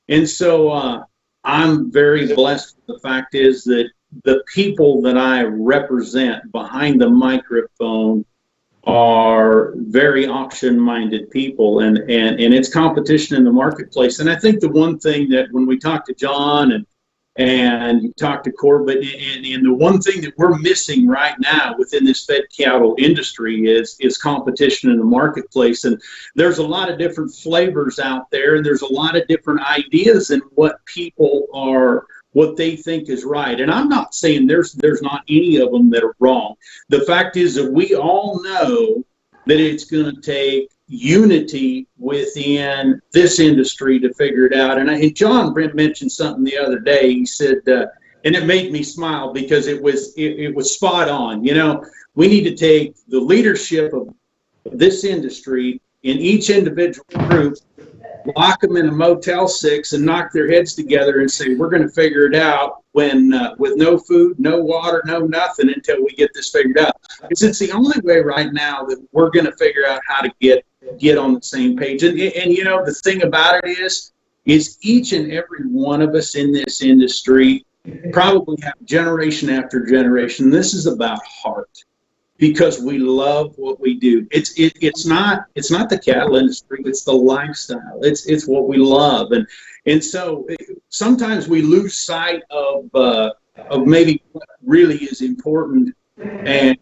And so I'm very blessed. The fact is that the people that I represent behind the microphone are very auction-minded people, and it's competition in the marketplace. And I think the one thing that when we talk to John and you talk to Corbett, and the one thing that we're missing right now within this fed cattle industry is competition in the marketplace. And there's a lot of different flavors out there, and there's a lot of different ideas in what they think is right. And I'm not saying there's not any of them that are wrong. The fact is that we all know that it's going to take unity within this industry to figure it out. And John Brent mentioned something the other day. He said, and it made me smile because it was spot on. We need to take the leadership of this industry in each individual group, lock them in a Motel 6 and knock their heads together and say, we're going to figure it out when with no food, no water, no nothing until we get this figured out. Because it's the only way right now that we're going to figure out how to get on the same page. And the thing about it is each and every one of us in this industry probably have generation after generation. This is about heart, because we love what we do. It's not the cattle industry, it's the lifestyle. It's what we love. And so sometimes we lose sight of maybe what really is important. And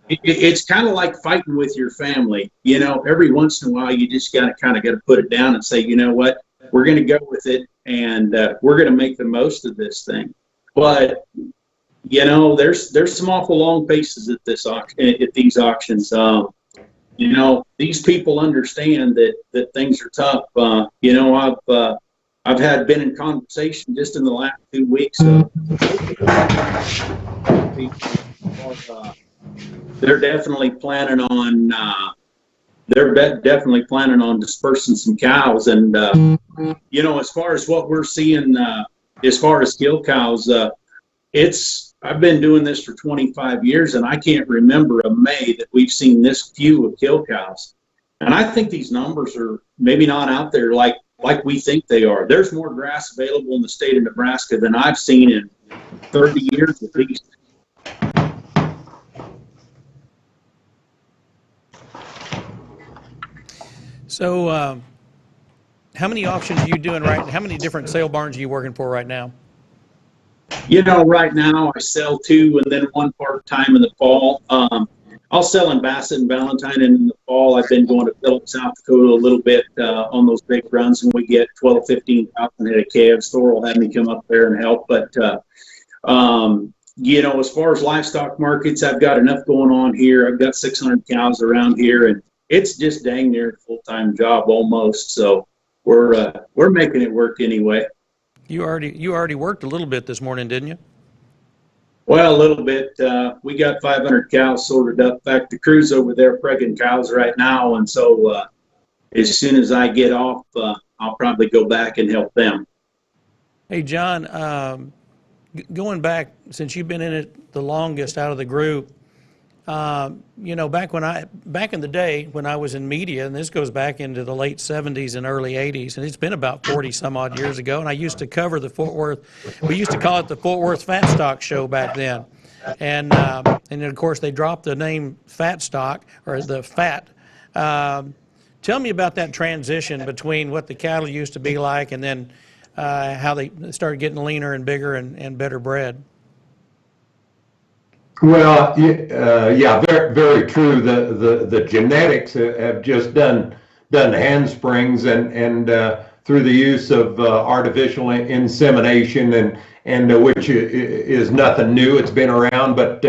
it's kind of like fighting with your family. Every once in a while you just got to put it down and say, you know what, we're going to go with it, and we're going to make the most of this thing. But there's some awful long faces at these auctions. These people understand that things are tough. I've been in conversation just in the last 2 weeks. They're definitely planning on dispersing some cows, and as far as what we're seeing as far as kill cows, I've been doing this for 25 years, and I can't remember a May that we've seen this few of kill cows. And I think these numbers are maybe not out there like we think they are. There's more grass available in the state of Nebraska than I've seen in 30 years at least. So, how many auctions are you doing how many different sale barns are you working for right now? Right now I sell 2 and then 1 part-time in the fall. I'll sell in Bassett and Valentine, and in the fall I've been going to Phillips, South Dakota a little bit on those big runs, and we get 12, 15,000 head of calves. Thor will have me come up there and help. But, as far as livestock markets, I've got enough going on here. I've got 600 cows around here, and it's just dang near a full-time job almost. So we're making it work anyway. You already worked a little bit this morning, didn't you? Well, a little bit. We got 500 cows sorted up. In fact, the crew's over there pregging cows right now, and so as soon as I get off, I'll probably go back and help them. Hey, John, going back, since you've been in it the longest out of the group, back in the day when I was in media, and this goes back into the late 70s and early 80s, and it's been about 40 some odd years ago, and I used to cover the Fort Worth, we used to call it the Fort Worth Fat Stock Show back then. And then of course they dropped the name Fat Stock, or the fat. Tell me about that transition between what the cattle used to be like and then how they started getting leaner and bigger and better bred. Well, yeah, very, very true. The genetics have just done handsprings and through the use of artificial insemination and which is nothing new. It's been around, but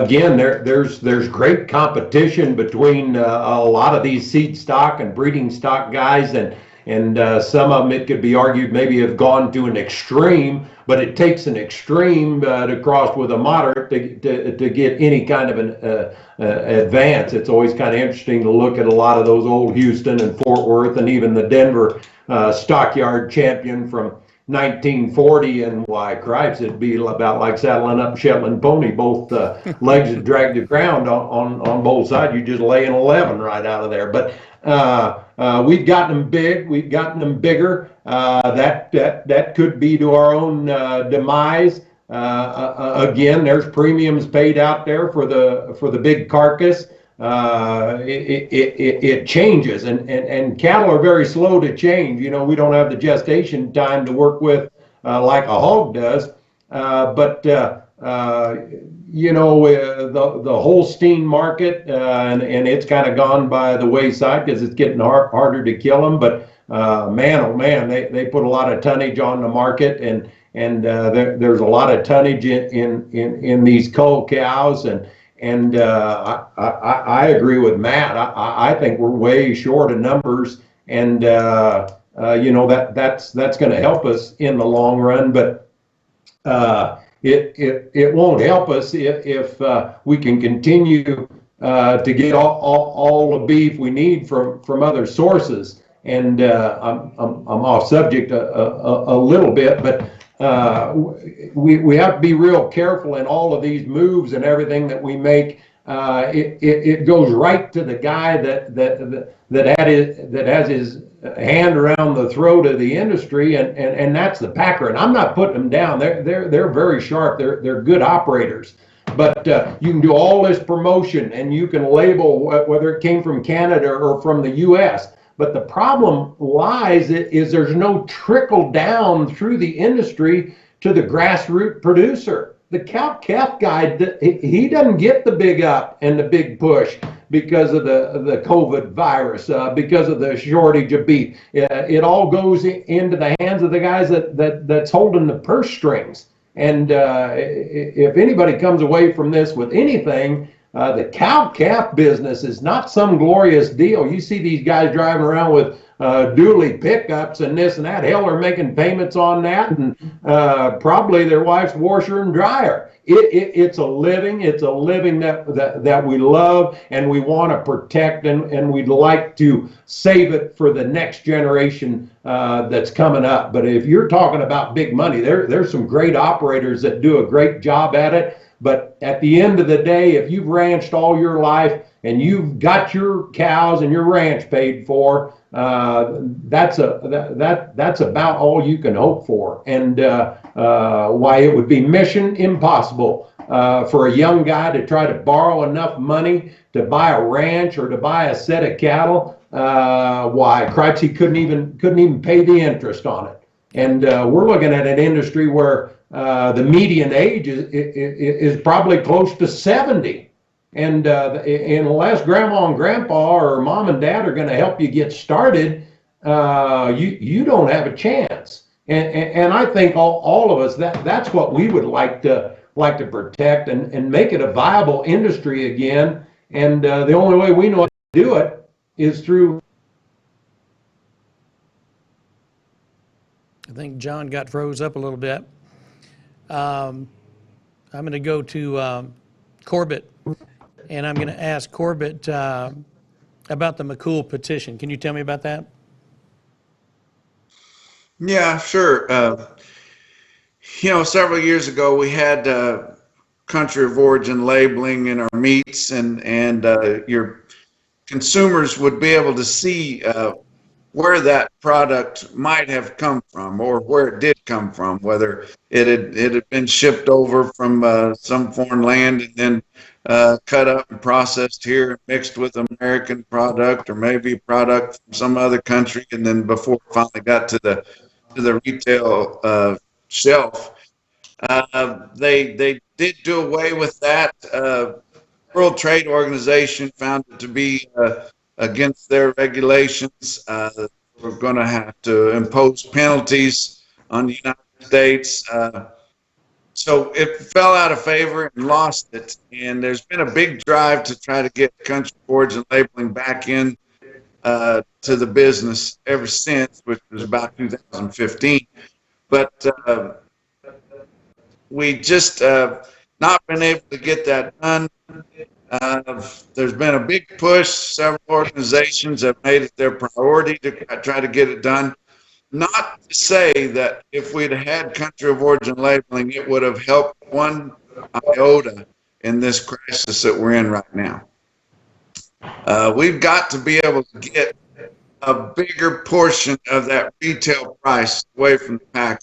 again, there's great competition between a lot of these seed stock and breeding stock guys, and some of them, it could be argued, maybe have gone to an extreme, but it takes an extreme to cross with a moderate to get any kind of an advance. It's always kind of interesting to look at a lot of those old Houston and Fort Worth and even the Denver stockyard champion from 1940, and why, cripes, it'd be about like saddling up a Shetland pony. Both legs would drag the ground on both sides. You just lay an 11 right out of there. But we've gotten them big. We've gotten them bigger. That could be to our own demise. Again, there's premiums paid out there for the big carcass. It changes, and cattle are very slow to change. We don't have the gestation time to work with like a hog does. But the Holstein market, and it's kind of gone by the wayside because it's getting harder to kill them. But man, oh man, they put a lot of tonnage on the market, and there's a lot of tonnage in these cull cows, and I agree with Matt. I think we're way short of numbers, and that's going to help us in the long run. But it won't help us if we can continue to get all the beef we need from other sources. And I'm off subject a little bit, but we have to be real careful in all of these moves and everything that we make. It goes right to the guy that has his hand around the throat of the industry, and that's the packer. And I'm not putting them down. They're very sharp. They're good operators. But you can do all this promotion, and you can label whether it came from Canada or from the U.S. But the problem lies is there's no trickle down through the industry to the grassroots producer. The cow-calf guy, he doesn't get the big up and the big push because of the COVID virus, because of the shortage of beef. It all goes into the hands of the guys that's holding the purse strings. And if anybody comes away from this with anything, The cow-calf business is not some glorious deal. You see these guys driving around with dually pickups and this and that. Hell, they're making payments on that, and probably their wife's washer and dryer. It's a living. It's a living that we love and we want to protect, and we'd like to save it for the next generation that's coming up. But if you're talking about big money, there's some great operators that do a great job at it. But at the end of the day, if you've ranched all your life and you've got your cows and your ranch paid for, that's about all you can hope for. And why it would be mission impossible for a young guy to try to borrow enough money to buy a ranch or to buy a set of cattle. Why, cripes, he couldn't even pay the interest on it. And we're looking at an industry where the median age is probably close to 70. And unless grandma and grandpa or mom and dad are going to help you get started, you don't have a chance. And I think all of us, that's what we would like to protect and make it a viable industry again. And the only way we know how to do it is through. I think John got froze up a little bit. I'm going to go to Corbett, and I'm going to ask Corbett about the McCool petition. Can you tell me about that? Yeah, sure. Several years ago we had country of origin labeling in our meats, and your consumers would be able to see where that product might have come from, or where it did come from, whether it had been shipped over from some foreign land and then cut up and processed here, mixed with American product, or maybe a product from some other country, and then before it finally got to the retail shelf. They did do away with that. World Trade Organization found it to be against their regulations. We're going to have to impose penalties on the United States. So it fell out of favor and lost it. And there's been a big drive to try to get country of origin labeling back in to the business ever since, which was about 2015. But we just not been able to get that done. There's been a big push. Several organizations have made it their priority to try to get it done. Not to say that if we'd had country of origin labeling, it would have helped one iota in this crisis that we're in right now. We've got to be able to get a bigger portion of that retail price away from the pack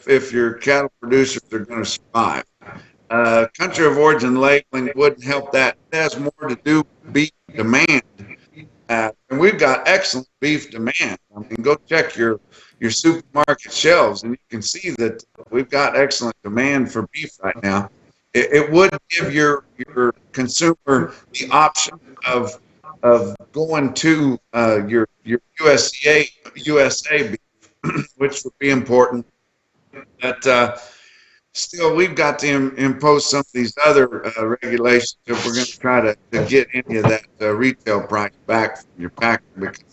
if your cattle producers are going to survive. Country of origin labeling wouldn't help that. It has more to do with beef demand. And we've got excellent beef demand. I mean, go check your supermarket shelves and you can see that we've got excellent demand for beef right now. It would give your consumer the option of going to your USA beef, which would be important. But still, we've got to impose some of these other regulations if we're going to try to get any of that retail price back from your packer, because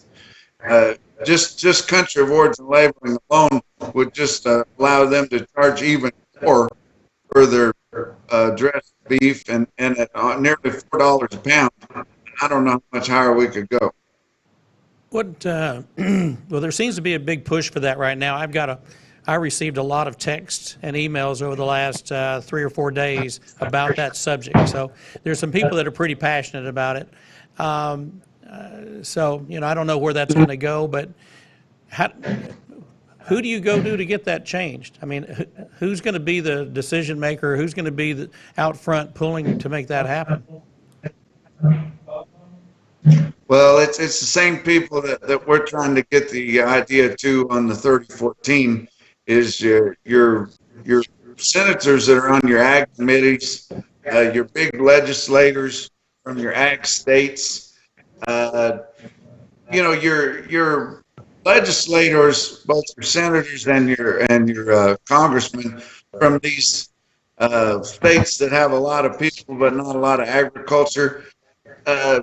just country of origin labeling alone would just allow them to charge even more for their dressed beef, and at nearly $4 a pound. I don't know how much higher we could go. What? Well, there seems to be a big push for that right now. I received a lot of texts and emails over the last 3 or 4 days about that subject. So there's some people that are pretty passionate about it. So I don't know where that's going to go, but who do you go to get that changed? I mean, who's going to be the decision maker? Who's going to be out front pulling to make that happen? Well, it's the same people that we're trying to get the idea to on the 3014. Is your senators that are on your ag committees, your big legislators from your ag states, your legislators, both your senators and your congressmen from these states that have a lot of people but not a lot of agriculture. Uh,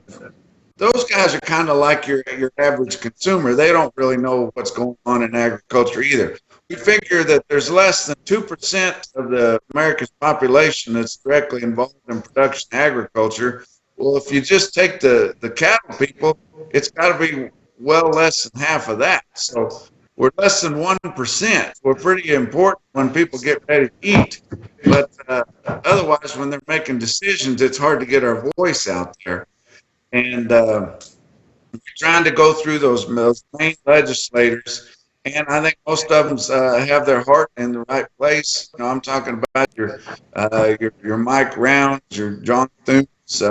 those guys are kind of like your average consumer. They don't really know what's going on in agriculture either. We figure that there's less than 2% of the America's population that's directly involved in production agriculture. Well, if you just take the cattle people, it's got to be well less than half of that. So we're less than 1%. We're pretty important when people get ready to eat. But otherwise, when they're making decisions, it's hard to get our voice out there. And trying to go through those main legislators, and I think most of them have their heart in the right place. You know, I'm talking about your Mike Rounds, your John Thunes.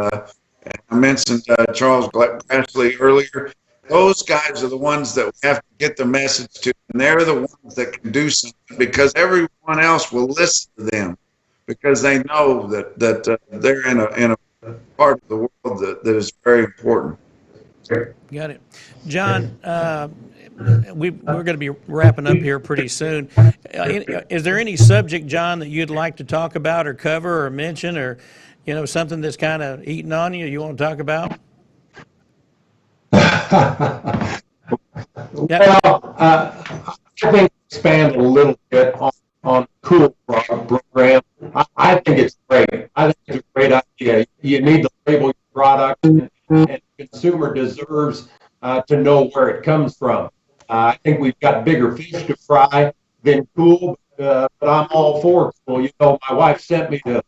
I mentioned Charles Grassley earlier. Those guys are the ones that we have to get the message to, and they're the ones that can do something because everyone else will listen to them because they know that they're in a part of the world that is very important. Got it. John, we're going to be wrapping up here pretty soon. Is there any subject, John, that you'd like to talk about or cover or mention, or something that's kind of eating on you want to talk about? Well, I think expand a little bit on the Cool program. I think it's great. I think it's a great idea. You need to label your product, and the consumer deserves to know where it comes from. I think we've got bigger fish to fry than Cool, but I'm all for Cool. My wife sent me to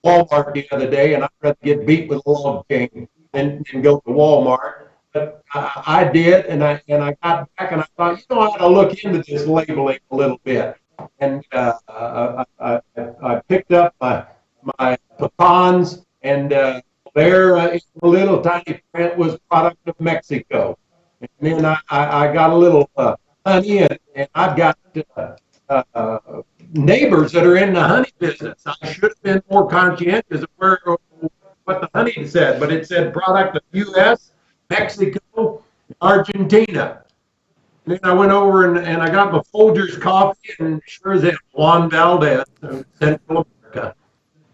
Walmart the other day, and I'd rather get beat with a log king than go to Walmart. But I did, and I got back, and I thought, I ought to look into this labeling a little bit. And I picked up my pecans, and there in the little tiny print was product of Mexico. And then I got a little honey, and I've got neighbors that are in the honey business. I should have been more conscientious of what the honey said, but it said product of U.S., Mexico, Argentina. And then I went over and I got my Folgers coffee, and sure as it, Juan Valdez, Central America.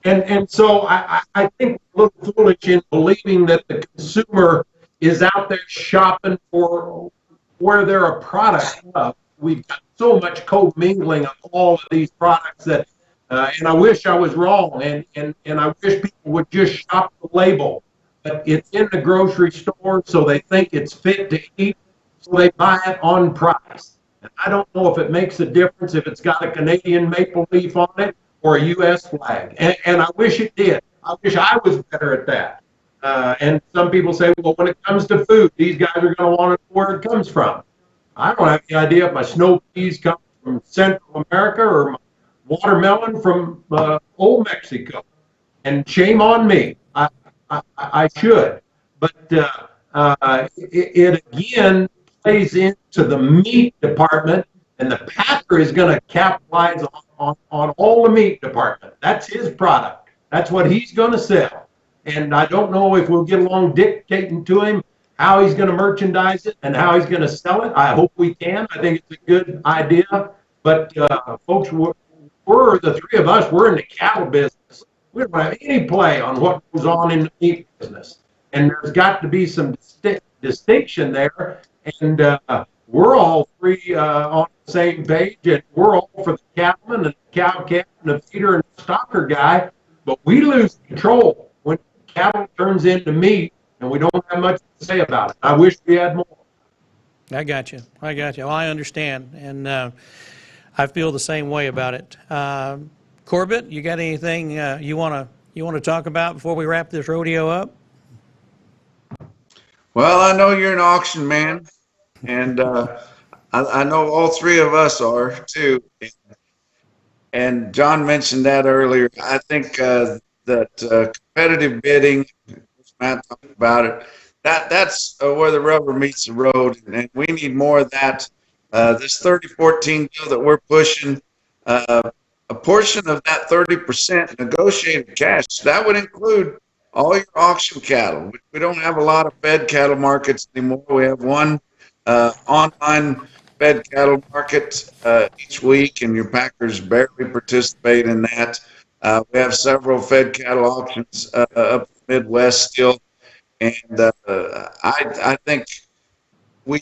And so I think we're a little foolish in believing that the consumer is out there shopping for where they're a product of. We've got so much co-mingling of all of these products that, and I wish I was wrong, and I wish people would just shop the label. But it's in the grocery store, so they think it's fit to eat, so they buy it on price. And I don't know if it makes a difference if it's got a Canadian maple leaf on it or a U.S. flag. And I wish it did. I wish I was better at that. And some people say, well, when it comes to food, these guys are going to want to know where it comes from. I don't have any idea if my snow peas come from Central America or my watermelon from old Mexico. And shame on me. I should. But it again plays into the meat department, and the packer is going to capitalize on all the meat department. That's his product. That's what he's going to sell. And I don't know if we'll get along dictating to him how he's going to merchandise it and how he's going to sell it. I hope we can. I think it's a good idea. But folks, we're the three of us, we're in the cattle business. We don't have any play on what goes on in the meat business. And there's got to be some distinction there. And we're all three on the same page, and we're all for the cattleman and the cow calf and the feeder and the stocker guy. But we lose control when cattle turns into meat, and we don't have much to say about it. I wish we had more. I got you. Well, I understand, and I feel the same way about it. Corbett, you got anything you want to talk about before we wrap this rodeo up? Well, I know you're an auction man, and I know all three of us are too. And John mentioned that earlier. I think that competitive bidding, Matt talked about it, that's where the rubber meets the road, and we need more of that. This 3014 deal that we're pushing, a portion of that 30% negotiated cash, that would include all your auction cattle. We don't have a lot of fed cattle markets anymore. We have one online fed cattle market each week, and your packers barely participate in that. We have several fed cattle auctions up the Midwest still, and I think we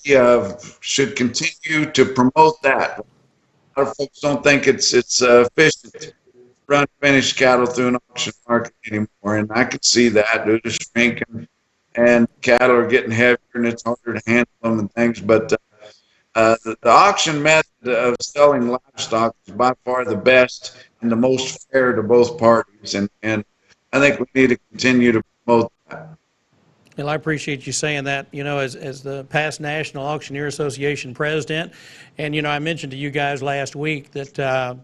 should continue to promote that. A lot of folks don't think it's efficient to run finished cattle through an auction market anymore, and I can see that due to shrinking, and cattle are getting heavier, and it's harder to handle them and things. But the auction method of selling livestock is by far the best and the most fair to both parties, and I think we need to continue to promote that. Well, I appreciate you saying that, as the past National Auctioneer Association president. And, I mentioned to you guys last week that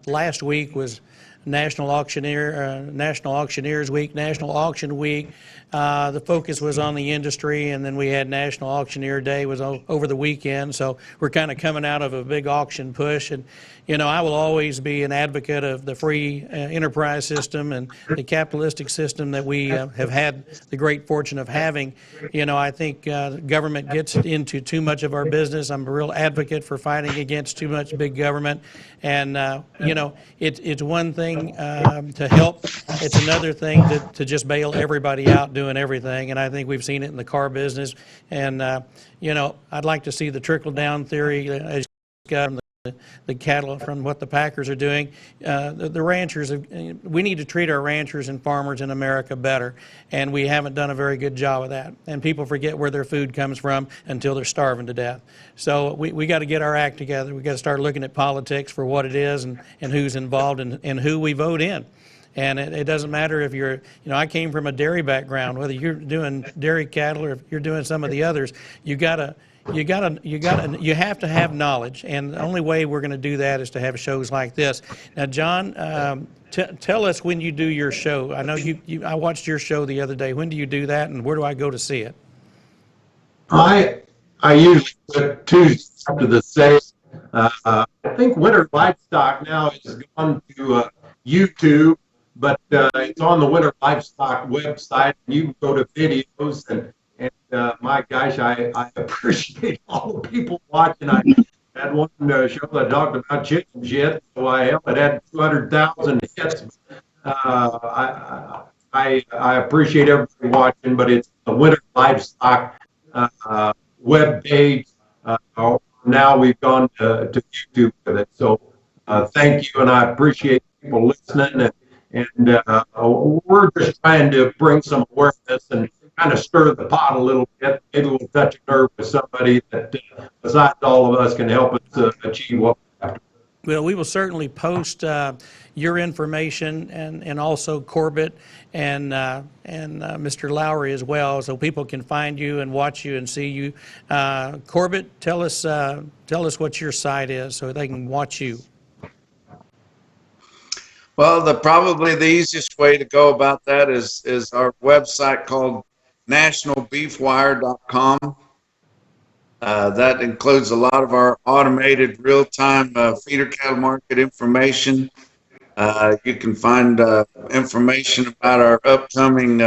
last week was National Auctioneers Week, National Auction Week. The focus was on the industry, and then we had National Auctioneer Day was over the weekend. So we're kind of coming out of a big auction push. And, I will always be an advocate of the free enterprise system and the capitalistic system that we have had the great fortune of having. I think government gets into too much of our business. I'm a real advocate for fighting against too much big government. And, it's one thing to help. It's another thing to just bail everybody out doing everything. And I think we've seen it in the car business. And, I'd like to see the trickle-down theory as the cattle from what the packers are doing. The ranchers, we need to treat our ranchers and farmers in America better, and we haven't done a very good job of that. And people forget where their food comes from until they're starving to death. So we got to get our act together. We got to start looking at politics for what it is and who's involved and who we vote in. And it doesn't matter if you're, I came from a dairy background, whether you're doing dairy cattle or if you're doing some of the others, you have to have knowledge, and the only way we're going to do that is to have shows like this. Now, John, tell us when you do your show. I know I watched your show the other day. When do you do that, and where do I go to see it? I usually put Tuesday after the sale. I think Winter Livestock now has gone to YouTube, but it's on the Winter Livestock website. You can go to videos and my gosh, I appreciate all the people watching. I had one show that talked about chicken shit, so it had 200,000 hits. I appreciate everybody watching, but it's the Winter Livestock web page. Now we've gone to YouTube with it, so thank you, and I appreciate people listening. And we're just trying to bring some awareness and kind of stir the pot a little bit. Maybe we'll touch a nerve with somebody that, besides all of us, can help us achieve what we have to. Well, we will certainly post your information and also Corbett and Mr. Lowry as well, so people can find you and watch you and see you. Corbett, tell us what your site is so they can watch you. Well, probably the easiest way to go about that is our website called nationalbeefwire.com. That includes a lot of our automated real-time feeder cattle market information. You can find information about our upcoming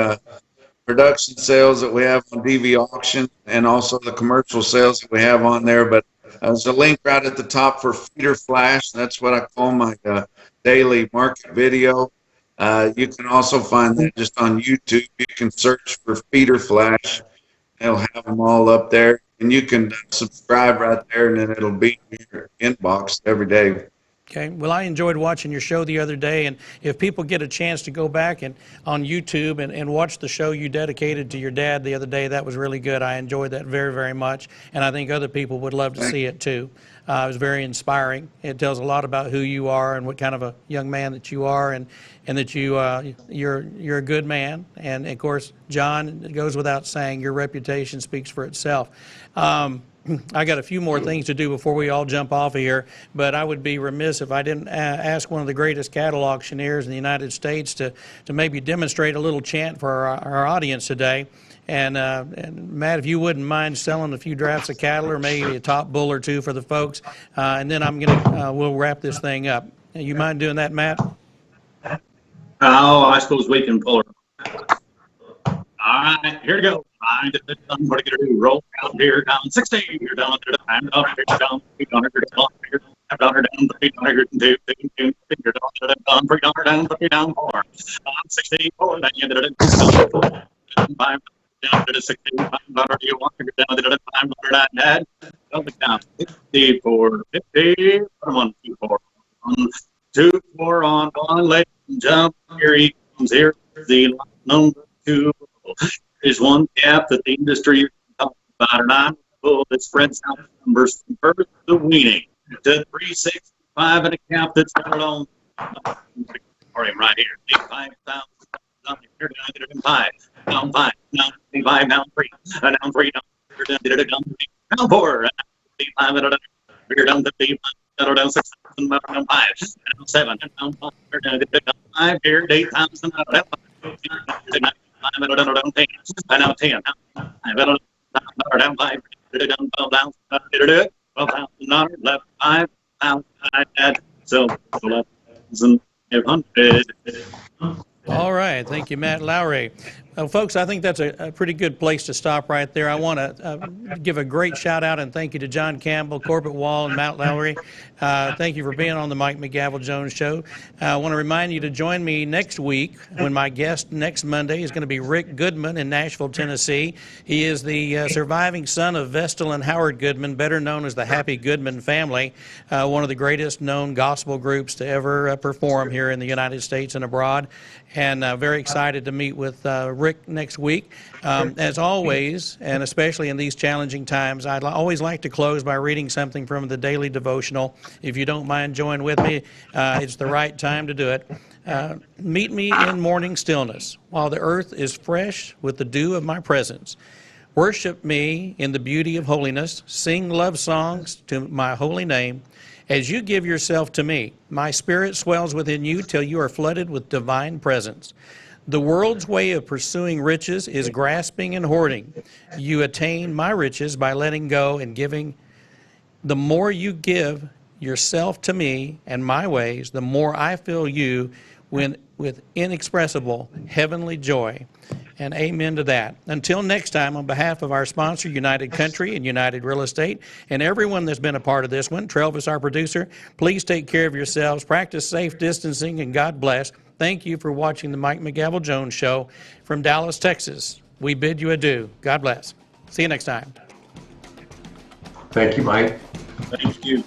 production sales that we have on DV Auction and also the commercial sales that we have on there. But there's a link right at the top for Feeder Flash. That's what I call my daily market video. You can also find that just on YouTube. You can search for Feeder Flash. It'll have them all up there. And you can subscribe right there, and then it'll be in your inbox every day. Okay. Well, I enjoyed watching your show the other day, and if people get a chance to go back and on YouTube and watch the show you dedicated to your dad the other day, that was really good. I enjoyed that very, very much, and I think other people would love to see it too. It was very inspiring. It tells a lot about who you are and what kind of a young man that you are, and that you're a good man. And of course, John, it goes without saying, your reputation speaks for itself. I got a few more things to do before we all jump off of here, but I would be remiss if I didn't ask one of the greatest cattle auctioneers in the United States to maybe demonstrate a little chant for our audience today. And Matt, if you wouldn't mind selling a few drafts of cattle or maybe a top bull or two for the folks, and then we'll wrap this thing up. You mind doing that, Matt? Oh, I suppose we can pull her. All right, here we go. What are you going to do? Roll down here, down 16. You're down to the time, down here, down here, down here, down here. $5 down, $3 two, $2 down, $3 down, $3 down, 4. 64, then you did it. $5 down to the $65 you want to go down to the $5 down, Dad. Double down, 54, 50, 1, 2, 4, 1, 2, 4 on one leg, jump. Here he comes. Here, the number 2 is one gap that the industry is talking about, and I'm that spreads out the numbers from birth to weaning to 365 and a cap that's not on for him right here. 5,000 here down 5, down 5, down 5, down 3, down 3, down 4, down 5, down 50, down 6, down 5, down 7, down 5, down 5 here, 8,000 down 5, down 10, down 10, down 5, down 12, down 12,000 left 5,000 so 11,500. All right. Thank you, Matt Lowry. Folks, I think that's a pretty good place to stop right there. I want to give a great shout out and thank you to John Campbell, Corbett Wall, and Matt Lowry. Thank you for being on the Mike McGavel Jones Show. I want to remind you to join me next week when my guest next Monday is going to be Rick Goodman in Nashville, Tennessee. He is the surviving son of Vestal and Howard Goodman, better known as the Happy Goodman family, one of the greatest known gospel groups to ever perform here in the United States and abroad. And very excited to meet with Rick next week. As always, and especially in these challenging times, I'd always like to close by reading something from the daily devotional. If you don't mind joining with me, it's the right time to do it. Meet me in morning stillness, while the earth is fresh with the dew of my presence. Worship me in the beauty of holiness. Sing love songs to my holy name. As you give yourself to me, my spirit swells within you till you are flooded with divine presence. The world's way of pursuing riches is grasping and hoarding. You attain my riches by letting go and giving. The more you give yourself to me and my ways, the more I fill you with inexpressible heavenly joy. And amen to that. Until next time, on behalf of our sponsor, United Country and United Real Estate, and everyone that's been a part of this one, Travis, our producer, please take care of yourselves, practice safe distancing, and God bless. Thank you for watching the Mike McGavel Jones Show from Dallas, Texas. We bid you adieu. God bless. See you next time. Thank you, Mike. Thank you.